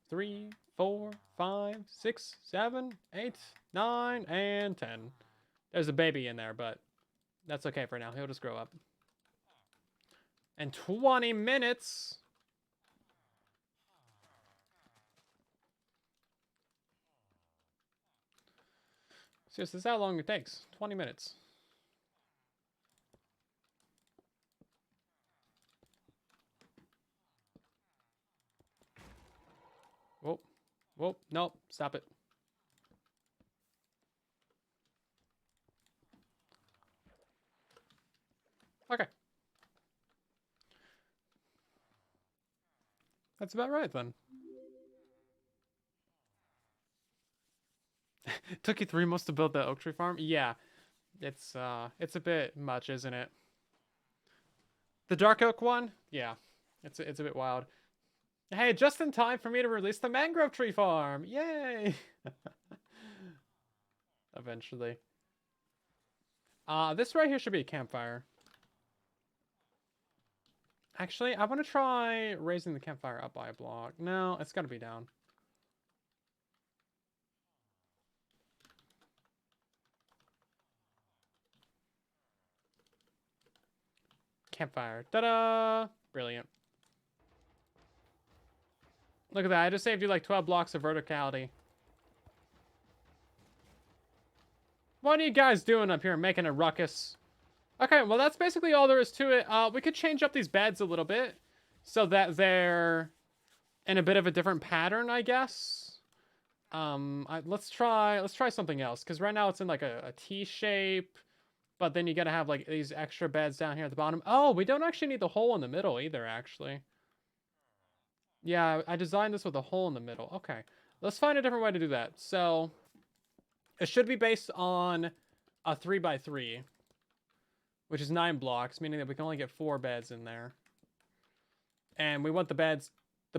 3, 4, 5, 6, 7, 8, 9, and 10. There's a baby in there, but that's okay for now. He'll just grow up. And 20 minutes. Seriously, this is how long it takes. 20 minutes. Whoa. Whoa. Nope. Stop it. Okay. That's about right then. Took you 3 months to build the oak tree farm? Yeah. It's a bit much, isn't it? The dark oak one? Yeah. It's a bit wild. Hey, just in time for me to release the mangrove tree farm. Yay! Eventually. This right here should be a campfire. Actually, I want to try raising the campfire up by a block. No, it's got to be down. Campfire. Ta-da! Brilliant. Look at that. I just saved you like 12 blocks of verticality. What are you guys doing up here making a ruckus? Okay, well, that's basically all there is to it. We could change up these beds a little bit so that they're in a bit of a different pattern, I guess. Let's try something else, because right now it's in like a T shape, but then you gotta have like these extra beds down here at the bottom. Oh, we don't actually need the hole in the middle either, actually. Yeah, I designed this with a hole in the middle. Okay, let's find a different way to do that. So it should be based on a 3x3. which is 9 blocks, meaning that we can only get 4 beds in there. And we want the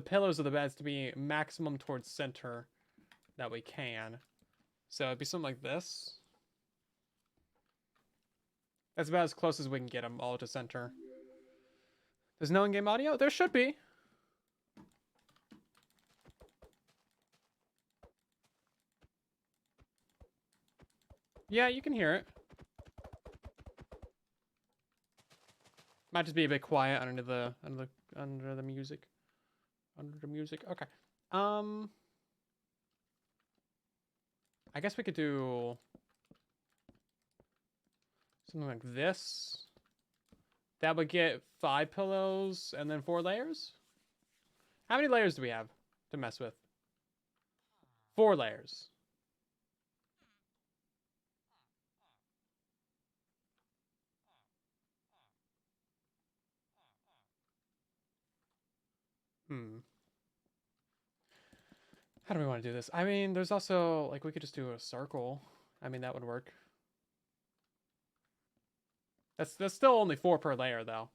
pillars of the beds to be maximum towards center that we can. So it'd be something like this. That's about as close as we can get them all to center. There's no in-game audio? There should be. Yeah, you can hear it. Might just be a bit quiet under the music. Under the music. Okay. I guess we could do something like this. That would get 5 pillows and then 4 layers. How many layers do we have to mess with? 4 layers. How do we want to do this? I mean, there's also, like, we could just do a circle. I mean, that would work. That's still only 4 per layer, though.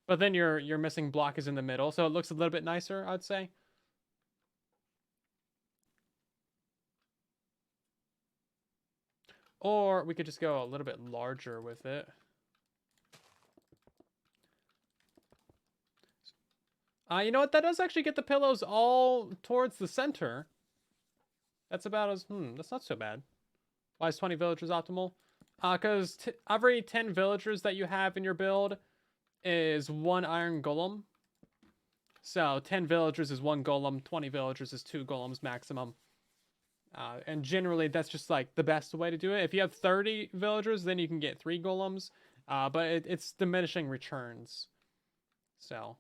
But then your missing block is in the middle, so it looks a little bit nicer, I'd say. Or we could just go a little bit larger with it. You know what? That does actually get the pillows all towards the center. That's about as... that's not so bad. Why is 20 villagers optimal? Because every 10 villagers that you have in your build is 1 iron golem. So 10 villagers is 1 golem, 20 villagers is 2 golems maximum. And generally, that's just like the best way to do it. If you have 30 villagers, then you can get 3 golems. But it's diminishing returns. So,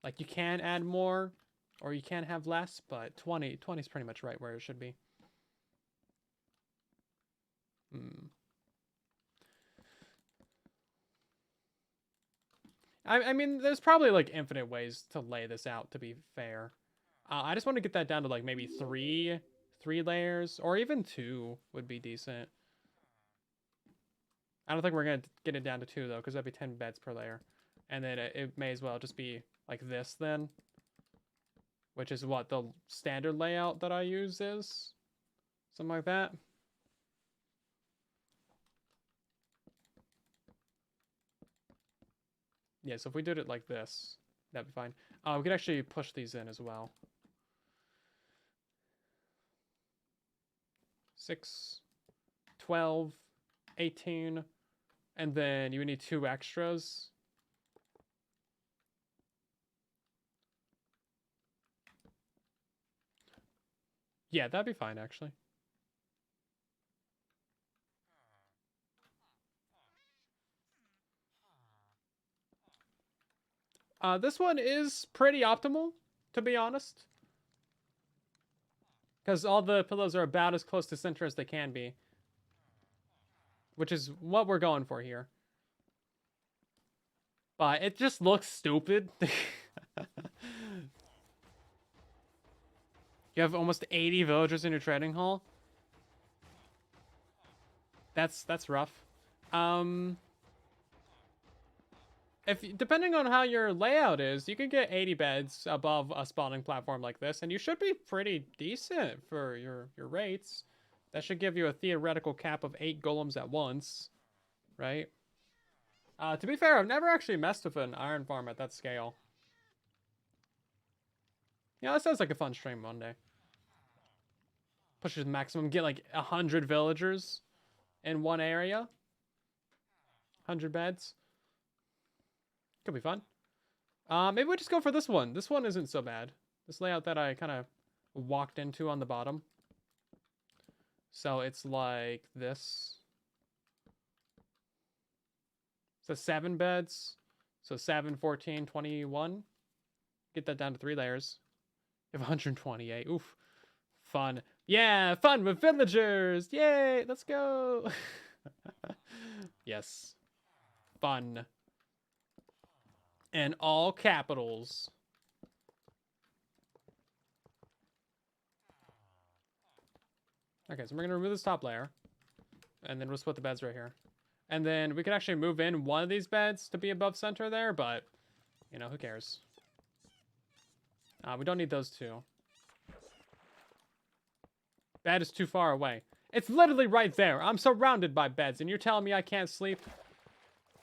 like, you can add more, or you can have less, but 20 is pretty much right where it should be. I mean, there's probably, like, infinite ways to lay this out, to be fair. I just want to get that down to, like, maybe 3 layers, or even 2 would be decent. I don't think we're going to get it down to 2, though, because that'd be 10 beds per layer. And then it may as well just be like this, then. Which is what the standard layout that I use is. Something like that. Yeah, so if we did it like this, that'd be fine. We could actually push these in as well. 6, 12, 18, and then you would need 2 extras. Yeah, that'd be fine, actually. This one is pretty optimal, to be honest. Because all the pillows are about as close to center as they can be. Which is what we're going for here. But it just looks stupid. You have almost 80 villagers in your trading hall. That's rough. If depending on how your layout is, you can get 80 beds above a spawning platform like this, and you should be pretty decent for your rates. That should give you a theoretical cap of 8 golems at once, right? To be fair, I've never actually messed with an iron farm at that scale. Yeah, that sounds like a fun stream one day. Push it to the maximum, get like 100 villagers in one area. 100 beds. Could be fun. Maybe we just go for this one. This one isn't so bad. This layout that I kind of walked into on the bottom. So it's like this. So 7 beds. So 7, 14, 21. Get that down to 3 layers. You have 128. Oof. Fun. Yeah, fun with villagers. Yay, let's go. Yes. Fun. And all capitals. Okay, so we're going to remove this top layer. And then we'll split the beds right here. And then we could actually move in one of these beds to be above center there, but, you know, who cares? We don't need those two. Bed is too far away. It's literally right there. I'm surrounded by beds, and you're telling me I can't sleep?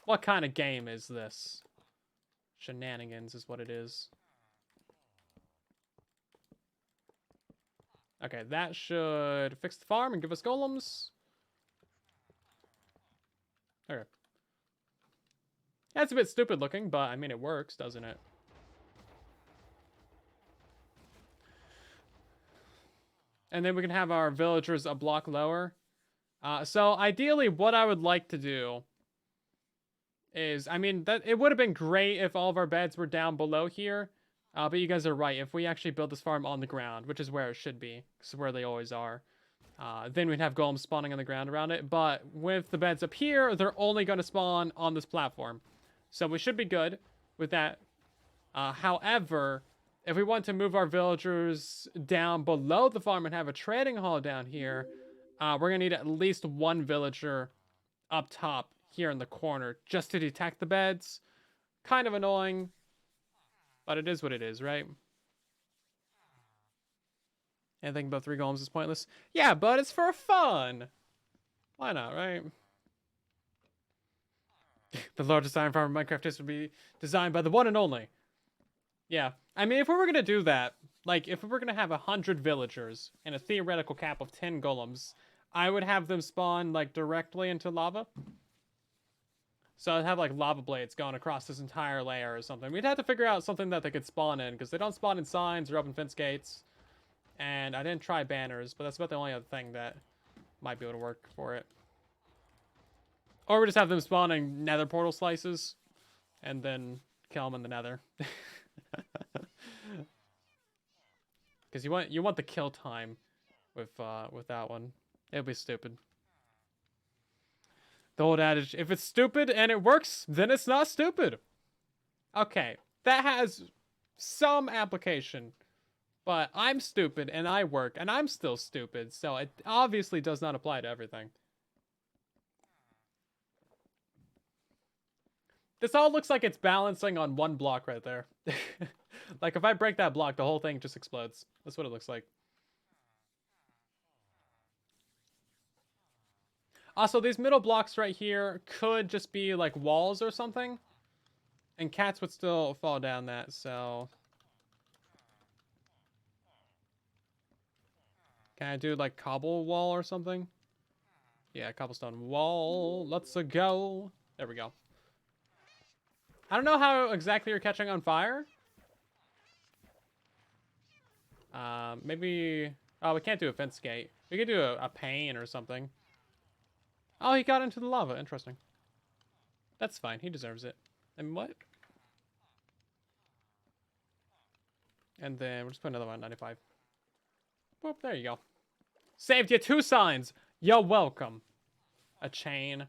What kind of game is this? Shenanigans is what it is. Okay, that should fix the farm and give us golems. Okay. That's a bit stupid looking, but I mean, it works, doesn't it? And then we can have our villagers a block lower. So ideally, what I would like to do is, I mean, that it would have been great if all of our beds were down below here. But you guys are right. If we actually build this farm on the ground, which is where it should be, because where they always are, then we'd have golems spawning on the ground around it. But with the beds up here, they're only going to spawn on this platform. So we should be good with that. However, if we want to move our villagers down below the farm and have a trading hall down here, we're going to need at least one villager up top here in the corner just to detect the beds. Kind of annoying, but it is what it is, right? Anything about 3 golems is pointless. Yeah, but it's for fun. Why not, right? The largest iron farm in Minecraft history would be designed by the one and only. Yeah, I mean, if we were going to do that, like, if we were going to have 100 villagers and a theoretical cap of 10 golems, I would have them spawn, like, directly into lava. So I'd have, like, lava blades going across this entire layer or something. We'd have to figure out something that they could spawn in, because they don't spawn in signs or open fence gates. And I didn't try banners, but that's about the only other thing that might be able to work for it. Or we just have them spawning nether portal slices, and then kill them in the nether. Because you want the kill time with that one. It'll be stupid. The old adage: if it's stupid and it works, then it's not stupid. Okay, that has some application, but I'm stupid and I work and I'm still stupid, so it obviously does not apply to everything. This all looks like it's balancing on one block right there. Like, if I break that block, the whole thing just explodes. That's what it looks like. Also, these middle blocks right here could just be, like, walls or something. And cats would still fall down that, so... Can I do, like, cobble wall or something? Yeah, cobblestone wall. Let's go. There we go. I don't know how exactly you're catching on fire. Maybe... Oh, we can't do a fence gate. We could do a pane or something. Oh, he got into the lava. Interesting. That's fine. He deserves it. And what? And then we'll just put another one, 95. Boop, there you go. Saved you 2 signs. You're welcome. A chain.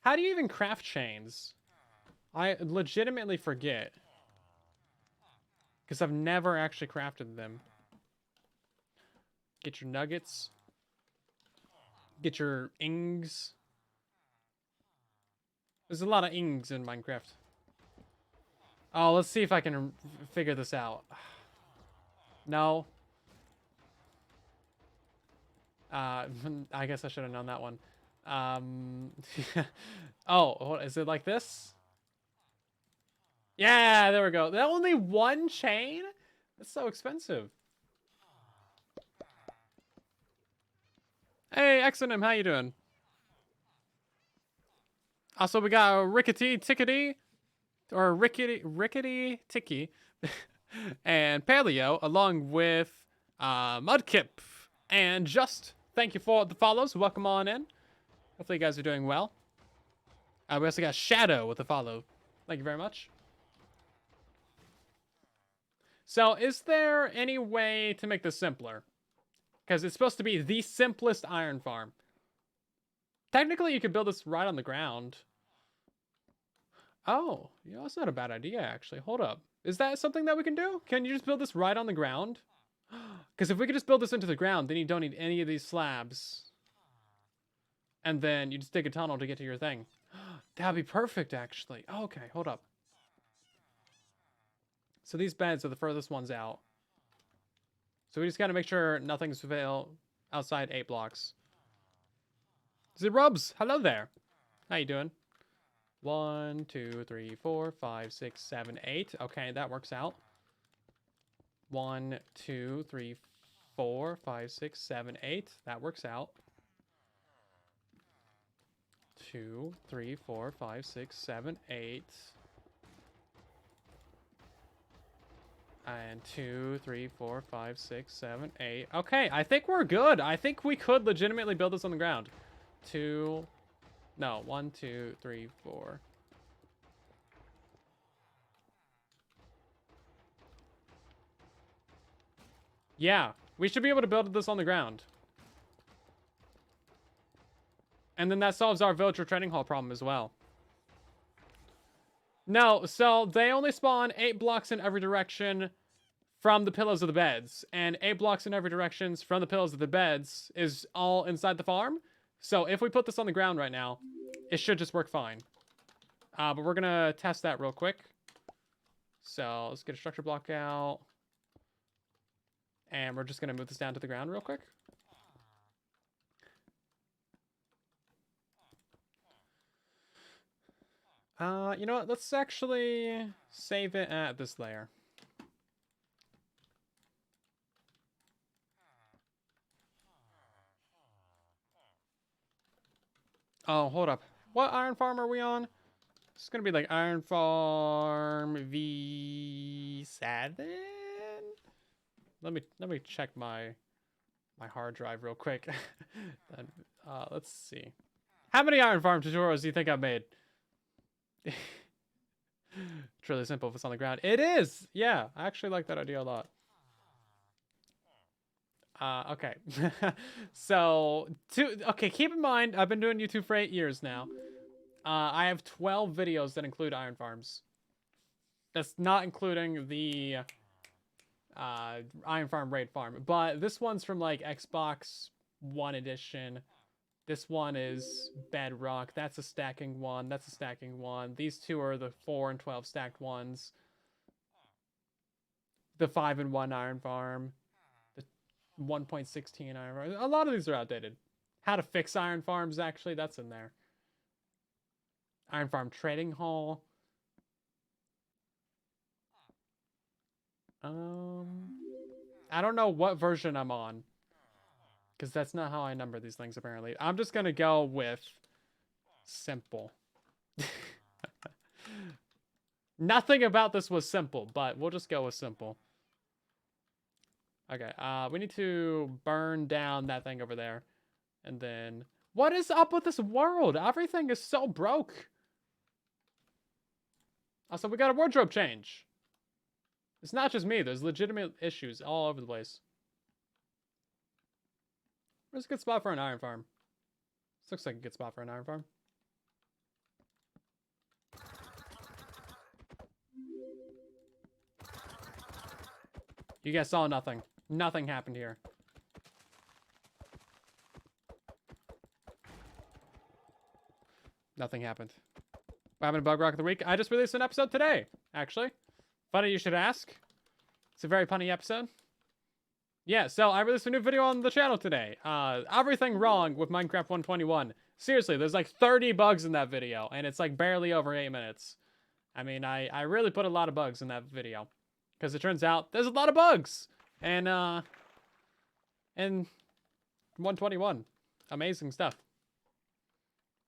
How do you even craft chains? I legitimately forget. Because I've never actually crafted them. Get your nuggets. Get your ings. There's a lot of ings in Minecraft. Oh, let's see if I can figure this out. No. I guess I should have known that one. Oh, is it like this? Yeah, there we go. That only 1 chain? That's so expensive. Hey, Exonym, how you doing? Also, we got a Rickety Tickety, or Rickety Ticky, and Paleo, along with Mudkip, and Just. Thank you for the follows. Welcome on in. Hopefully you guys are doing well. We also got Shadow with the follow. Thank you very much. So, is there any way to make this simpler? Because it's supposed to be the simplest iron farm. Technically, you could build this right on the ground. Oh, you know, that's not a bad idea, actually. Hold up. Is that something that we can do? Can you just build this right on the ground? Because if we could just build this into the ground, then you don't need any of these slabs. And then you just dig a tunnel to get to your thing. That'd be perfect, actually. Oh, okay, hold up. So these beds are the furthest ones out. So we just got to make sure nothing's outside 8 blocks. Zerubs, hello there. How you doing? 1, 2, 3, 4, 5, 6, 7, 8. Okay, that works out. 1, 2, 3, 4, 5, 6, 7, 8. That works out. 2, 3, 4, 5, 6, 7, 8. And 2, 3, 4, 5, 6, 7, 8. Okay, I think we're good. I think we could legitimately build this on the ground. 2. No, 1, 2, 3, 4. Yeah, we should be able to build this on the ground. And then that solves our villager trading hall problem as well. No, so they only spawn 8 blocks in every direction from the pillows of the beds. And 8 blocks in every direction from the pillows of the beds is all inside the farm. So if we put this on the ground right now, it should just work fine. But we're going to test that real quick. So let's get a structure block out. And we're just going to move this down to the ground real quick. You know what? Let's actually save it at this layer. Oh, hold up. What iron farm are we on? It's gonna be like Iron Farm V7. Let me check my hard drive real quick. Let's see. How many Iron Farm tutorials do you think I've made? It's really simple if it's on the ground. It is! Yeah, I actually like that idea a lot. Okay. So, keep in mind, I've been doing YouTube for 8 years now. I have 12 videos that include iron farms. That's not including the iron farm raid farm. But this one's from like Xbox One edition. This one is Bedrock. That's a stacking one. That's a stacking one. These two are the 4 and 12 stacked ones. The 5 and 1 iron farm. The 1.16 iron farm. A lot of these are outdated. How to fix iron farms, actually, that's in there. Iron Farm Trading Hall. I don't know what version I'm on. Because that's not how I number these things, apparently. I'm just going to go with simple. Nothing about this was simple, but we'll just go with simple. Okay, we need to burn down that thing over there. And then... What is up with this world? Everything is so broke. Also, we got a wardrobe change. It's not just me. There's legitimate issues all over the place. Where's a good spot for an iron farm? This looks like a good spot for an iron farm. You guys saw nothing. Nothing happened here. Nothing happened. What happened to Bug Rock of the Week? I just released an episode today, actually. Funny you should ask. It's a very funny episode. Yeah, so I released a new video on the channel today. Everything wrong with Minecraft 121. Seriously, there's like 30 bugs in that video, and it's like barely over 8 minutes. I mean, I really put a lot of bugs in that video. Because it turns out there's a lot of bugs. And 121. Amazing stuff.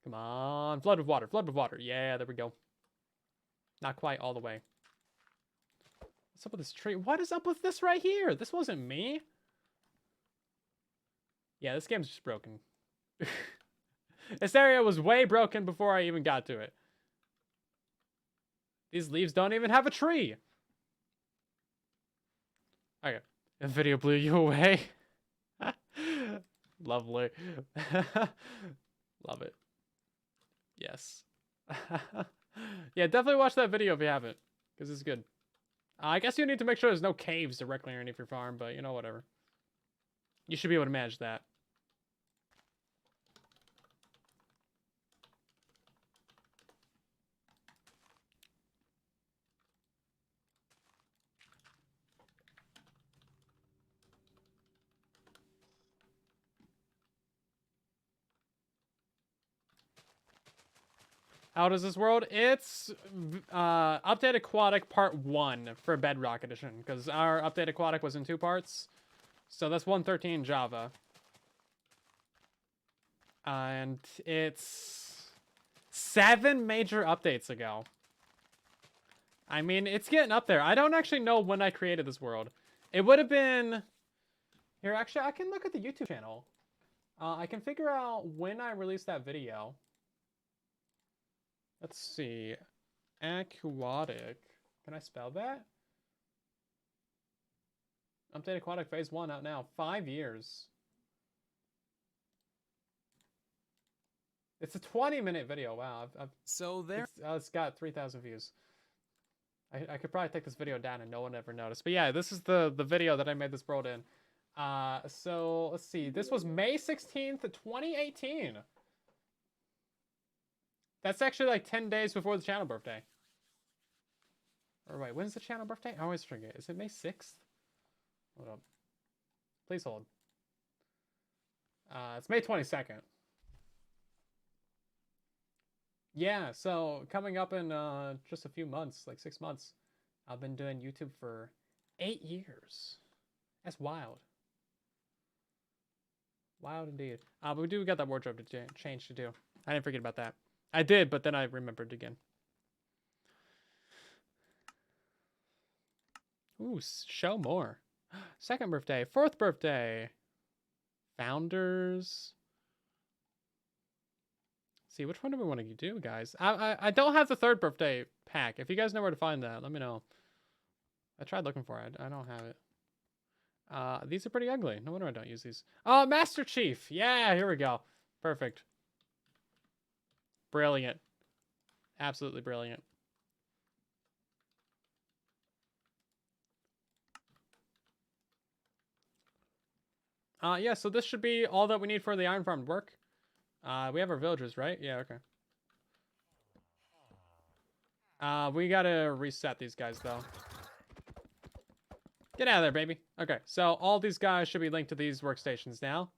Come on. Flood with water. Flood with water. Yeah, there we go. Not quite all the way. What's up with this tree? What is up with this right here? This wasn't me. Yeah, this game's just broken. This area was way broken before I even got to it. These leaves don't even have a tree. Okay. The video blew you away. Lovely. Love it. Yes. Yeah, definitely watch that video if you haven't. Because it's good. I guess you need to make sure there's no caves directly underneath your farm, but you know, whatever. You should be able to manage that. How does this world? It's Update Aquatic Part 1 for Bedrock Edition, because our Update Aquatic was in 2 parts. So that's 1.13 Java. And it's 7 major updates ago. I mean, it's getting up there. I don't actually know when I created this world. It would have been... Here, actually, I can look at the YouTube channel. I can figure out when I released that video. Let's see. Aquatic. Can I spell that? Update Aquatic Phase 1 out now. 5 years. It's a 20-minute video. Wow. So there. It's got 3,000 views. I could probably take this video down and no one ever noticed. But yeah, this is the video that I made this world in. So let's see. This was May 16th, 2018. That's actually like 10 days before the channel birthday. Or wait, when's the channel birthday? I always forget. Is it May 6th? Hold up. Please hold. It's May 22nd. Yeah, so coming up in just a few months, like 6 months, I've been doing YouTube for 8 years. That's wild. Wild indeed. But we got that wardrobe to change to do. I didn't forget about that. I did, but then I remembered again. Ooh, show more. 2nd birthday, 4th birthday. Founders. See, which one do we want to do, guys? I don't have the 3rd birthday pack. If you guys know where to find that, let me know. I tried looking for it. I don't have it. These are pretty ugly. No wonder I don't use these. Oh, Master Chief. Yeah, here we go. Perfect. Brilliant. Absolutely brilliant. Yeah, so this should be all that we need for the iron farm to work. We have our villagers, right? Yeah, okay. We gotta reset these guys, though. Get out of there, baby. Okay, so all these guys should be linked to these workstations now.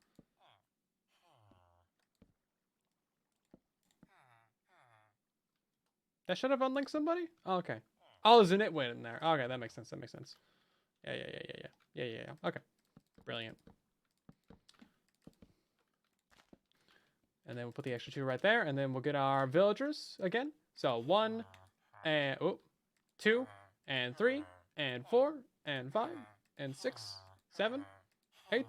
That should have unlinked somebody? Oh, okay. Oh, there's an it win in there. Okay, that makes sense. That makes sense. Yeah. Okay. Brilliant. And then we'll put the extra 2 right there, and then we'll get our villagers again. So 1 and 2 and 3 and 4 and 5 and 6, 7, 8,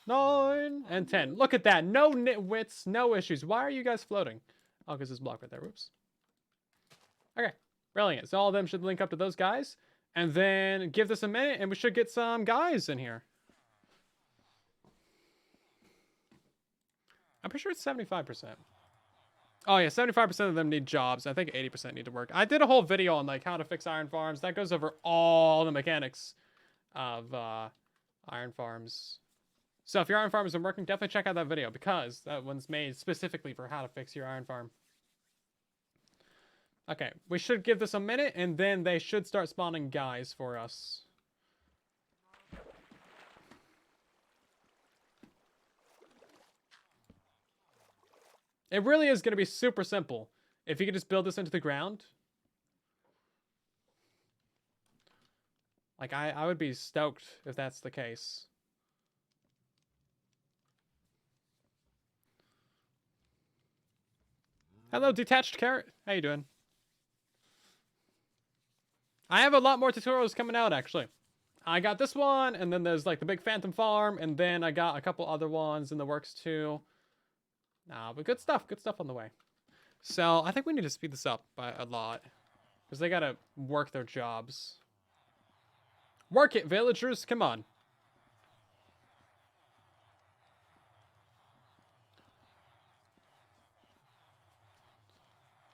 9, and 10. Look at that. No nitwits, no issues. Why are you guys floating? Oh, because there's a block right there. Whoops. Okay, brilliant. So all of them should link up to those guys. And then give this a minute, and we should get some guys in here. I'm pretty sure it's 75%. Oh yeah, 75% of them need jobs. I think 80% need to work. I did a whole video on like how to fix iron farms. That goes over all the mechanics of iron farms. So if your iron farm isn't working, definitely check out that video because that one's made specifically for how to fix your iron farm. Okay, we should give this a minute and then they should start spawning guys for us. It really is going to be super simple. If you could just build this into the ground. Like, I would be stoked if that's the case. Hello, Detached Carrot. How you doing? I have a lot more tutorials coming out, actually. I got this one, and then there's, like, the big Phantom Farm, and then I got a couple other ones in the works, too. But good stuff on the way. So I think we need to speed this up by a lot because they gotta work their jobs. Work it, villagers! Come on.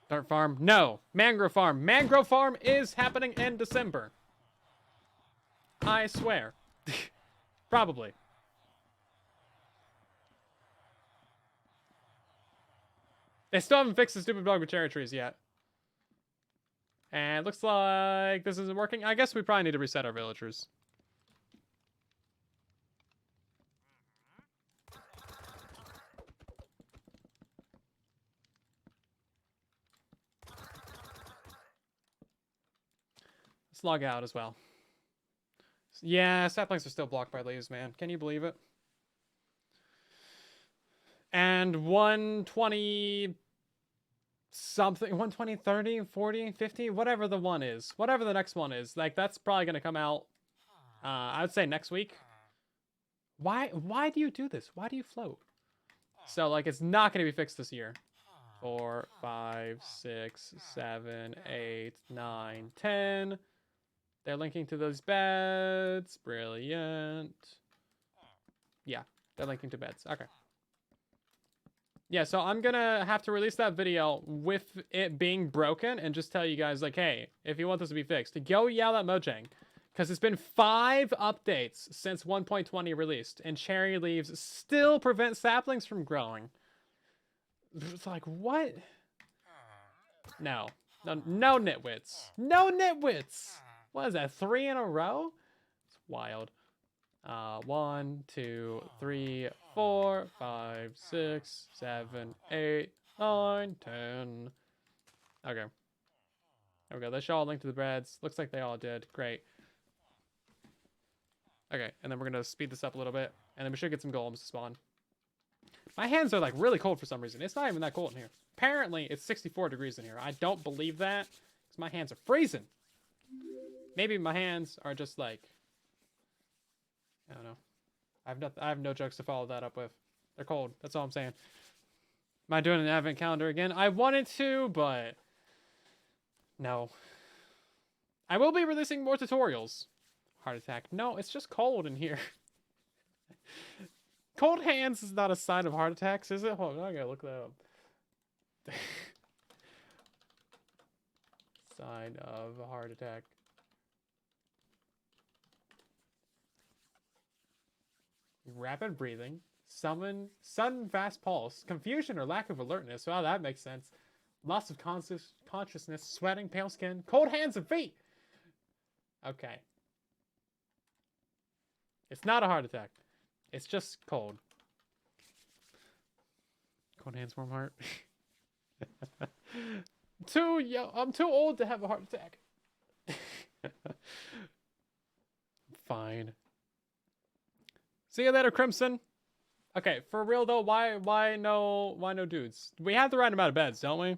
Dirt farm? No. Mangrove farm. Mangrove farm is happening in December. I swear. Probably. They still haven't fixed the stupid bug with cherry trees yet. And it looks like this isn't working. I guess we probably need to reset our villagers. Let's log out as well. Yeah, saplings are still blocked by leaves, man. Can you believe it? And 120 something, 120, 30, 40, 50, whatever the one is. Whatever the next one is. Like, that's probably going to come out, I would say next week. Why do you do this? Why do you float? So, like, it's not going to be fixed this year. 4, 5, 6, 7, 8, 9, 10. They're linking to those beds. Brilliant. Yeah, they're linking to beds. Okay. Yeah, so I'm gonna have to release that video with it being broken and just tell you guys, like, hey, if you want this to be fixed, go yell at Mojang. Because it's been 5 updates since 1.20 released, and cherry leaves still prevent saplings from growing. It's like, what? No. No nitwits. No nitwits! What is that, 3 in a row? It's wild. 1, 2, 3, 4, 5, 6, 7, 8, 9, 10. Okay. There we go. They should all link to the beds. Looks like they all did. Great. Okay, and then we're going to speed this up a little bit. And then we should get some golems to spawn. My hands are like really cold for some reason. It's not even that cold in here. Apparently, it's 64 degrees in here. I don't believe that because my hands are freezing. Maybe my hands are just like, I don't know. I have no jokes to follow that up with. They're cold. That's all I'm saying. Am I doing an advent calendar again? I wanted to, but no. I will be releasing more tutorials. Heart attack. No, it's just cold in here. Cold hands is not a sign of heart attacks, is it? Hold on, I gotta look that up. Sign of a heart attack. Rapid breathing, sudden fast pulse, confusion or lack of alertness. Wow, that makes sense. Loss of consciousness, sweating, pale skin, cold hands and feet. Okay. It's not a heart attack. It's just cold. Cold hands, warm heart. I'm too old to have a heart attack. Fine. See you later, Crimson. Okay, for real though, why no dudes? We have the right amount of beds, don't we?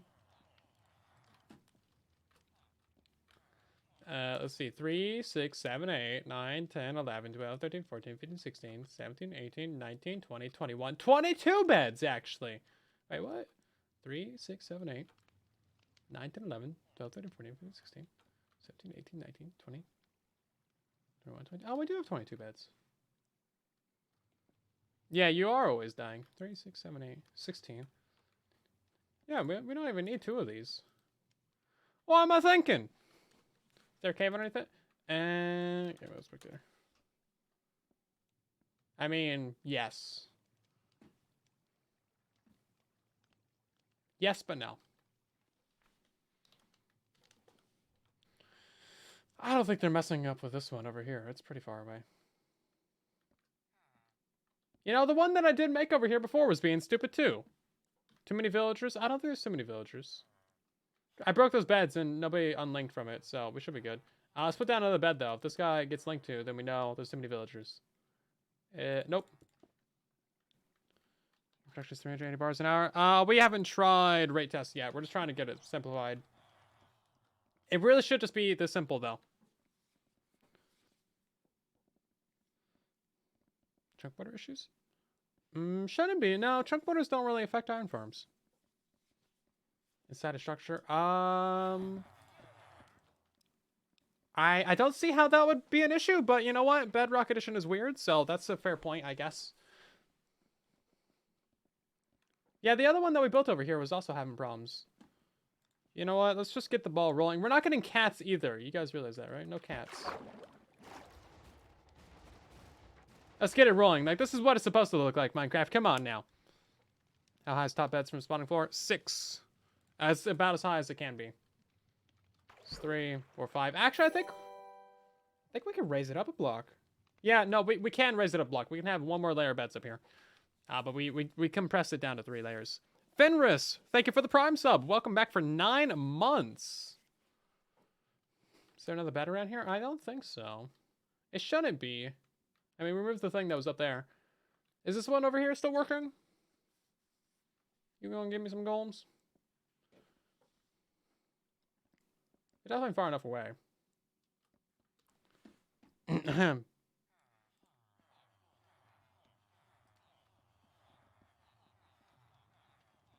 Let's see. 3, 6, 7, 8, 9, 10, 11, 12, 13, 14, 15, 16, 17, 18, 19, 20, 21, 22 beds, actually. Wait, what? 3, 6, 7, 8, 9, 10, 11, 12, 13, 14, 15, 16, 17, 18, 19, 20, 21, 20. Oh, we do have 22 beds. Yeah, you are always dying. 3, 6, 7, 8, 16. Yeah, we don't even need 2 of these. What am I thinking? Is there a cave underneath it? And okay, let's look there. I mean, yes. Yes, but no. I don't think they're messing up with this one over here. It's pretty far away. You know, the one that I did make over here before was being stupid too. Too many villagers? I don't think there's too many villagers. I broke those beds and nobody unlinked from it, so we should be good. Let's put down another bed though. If this guy gets linked to, then we know there's too many villagers. Nope. Production is 380 bars an hour. We haven't tried rate test yet. We're just trying to get it simplified. It really should just be this simple though. Chunk butter issues? Shouldn't be. No, chunk butters don't really affect iron farms. Inside a structure. I don't see how that would be an issue, but you know what? Bedrock Edition is weird, so that's a fair point, I guess. Yeah, the other one that we built over here was also having problems. You know what? Let's just get the ball rolling. We're not getting cats either. You guys realize that, right? No cats. Let's get it rolling. Like, this is what it's supposed to look like, Minecraft. Come on now. How high is top beds from spawning floor? 6. That's about as high as it can be. It's 3, 4, 5. Actually, I think we can raise it up a block. Yeah, no, we can raise it up a block. We can have 1 more layer of beds up here. But we compress it down to 3 layers. Fenris, thank you for the Prime sub. Welcome back for 9 months. there another bed around here? I don't think so. It shouldn't be. I mean, remove the thing that was up there. Is this one over here still working? You gonna give me some golems? You're definitely far enough away.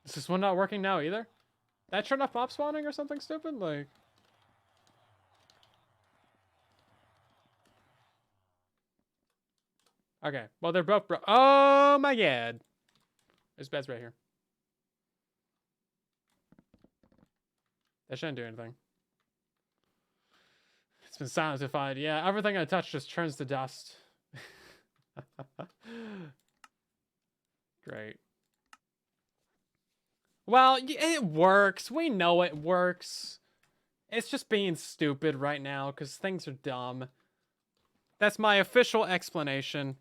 Is this one not working now either? That turned off mob spawning or something stupid? Like... Okay, well, they're both oh my god. There's beds right here. That shouldn't do anything. It's been silentified. Yeah, everything I touch just turns to dust. Great. Well, it works. We know it works. It's just being stupid right now because things are dumb. That's my official explanation.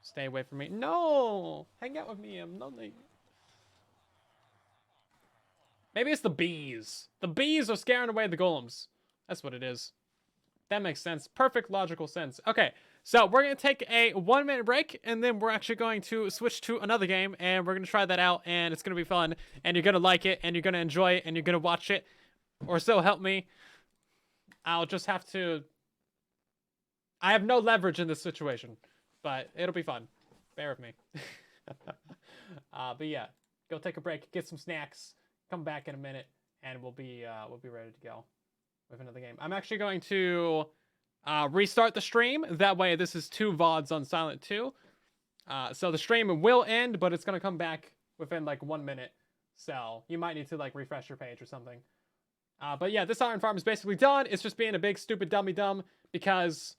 Stay away from me. No! Hang out with me. I'm lonely. Maybe it's the bees. The bees are scaring away the golems. That's what it is. That makes sense. Perfect logical sense. Okay, so we're going to take a 1-minute break, and then we're actually going to switch to another game, and we're going to try that out, and it's going to be fun, and you're going to like it, and you're going to enjoy it, and you're going to watch it, or so help me. I'll just have to... I have no leverage in this situation, but it'll be fun. Bear with me. But yeah, go take a break, get some snacks, come back in a minute, and we'll be ready to go with another game. I'm actually going to restart the stream. That way, this is 2 VODs on Silent 2. So the stream will end, but it's gonna come back within like 1 minute. So you might need to like refresh your page or something. But yeah, this iron farm is basically done. It's just being a big stupid dummy dumb because,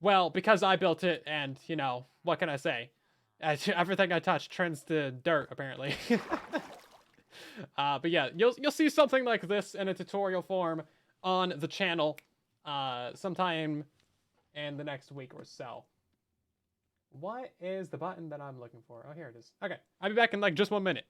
well, because I built it, and you know what can I say? Everything I touch turns to dirt apparently. But yeah, you'll see something like this in a tutorial form on the channel sometime in the next week or so. What is the button that I'm looking for? Oh, here it is. Okay, I'll be back in like just 1 minute.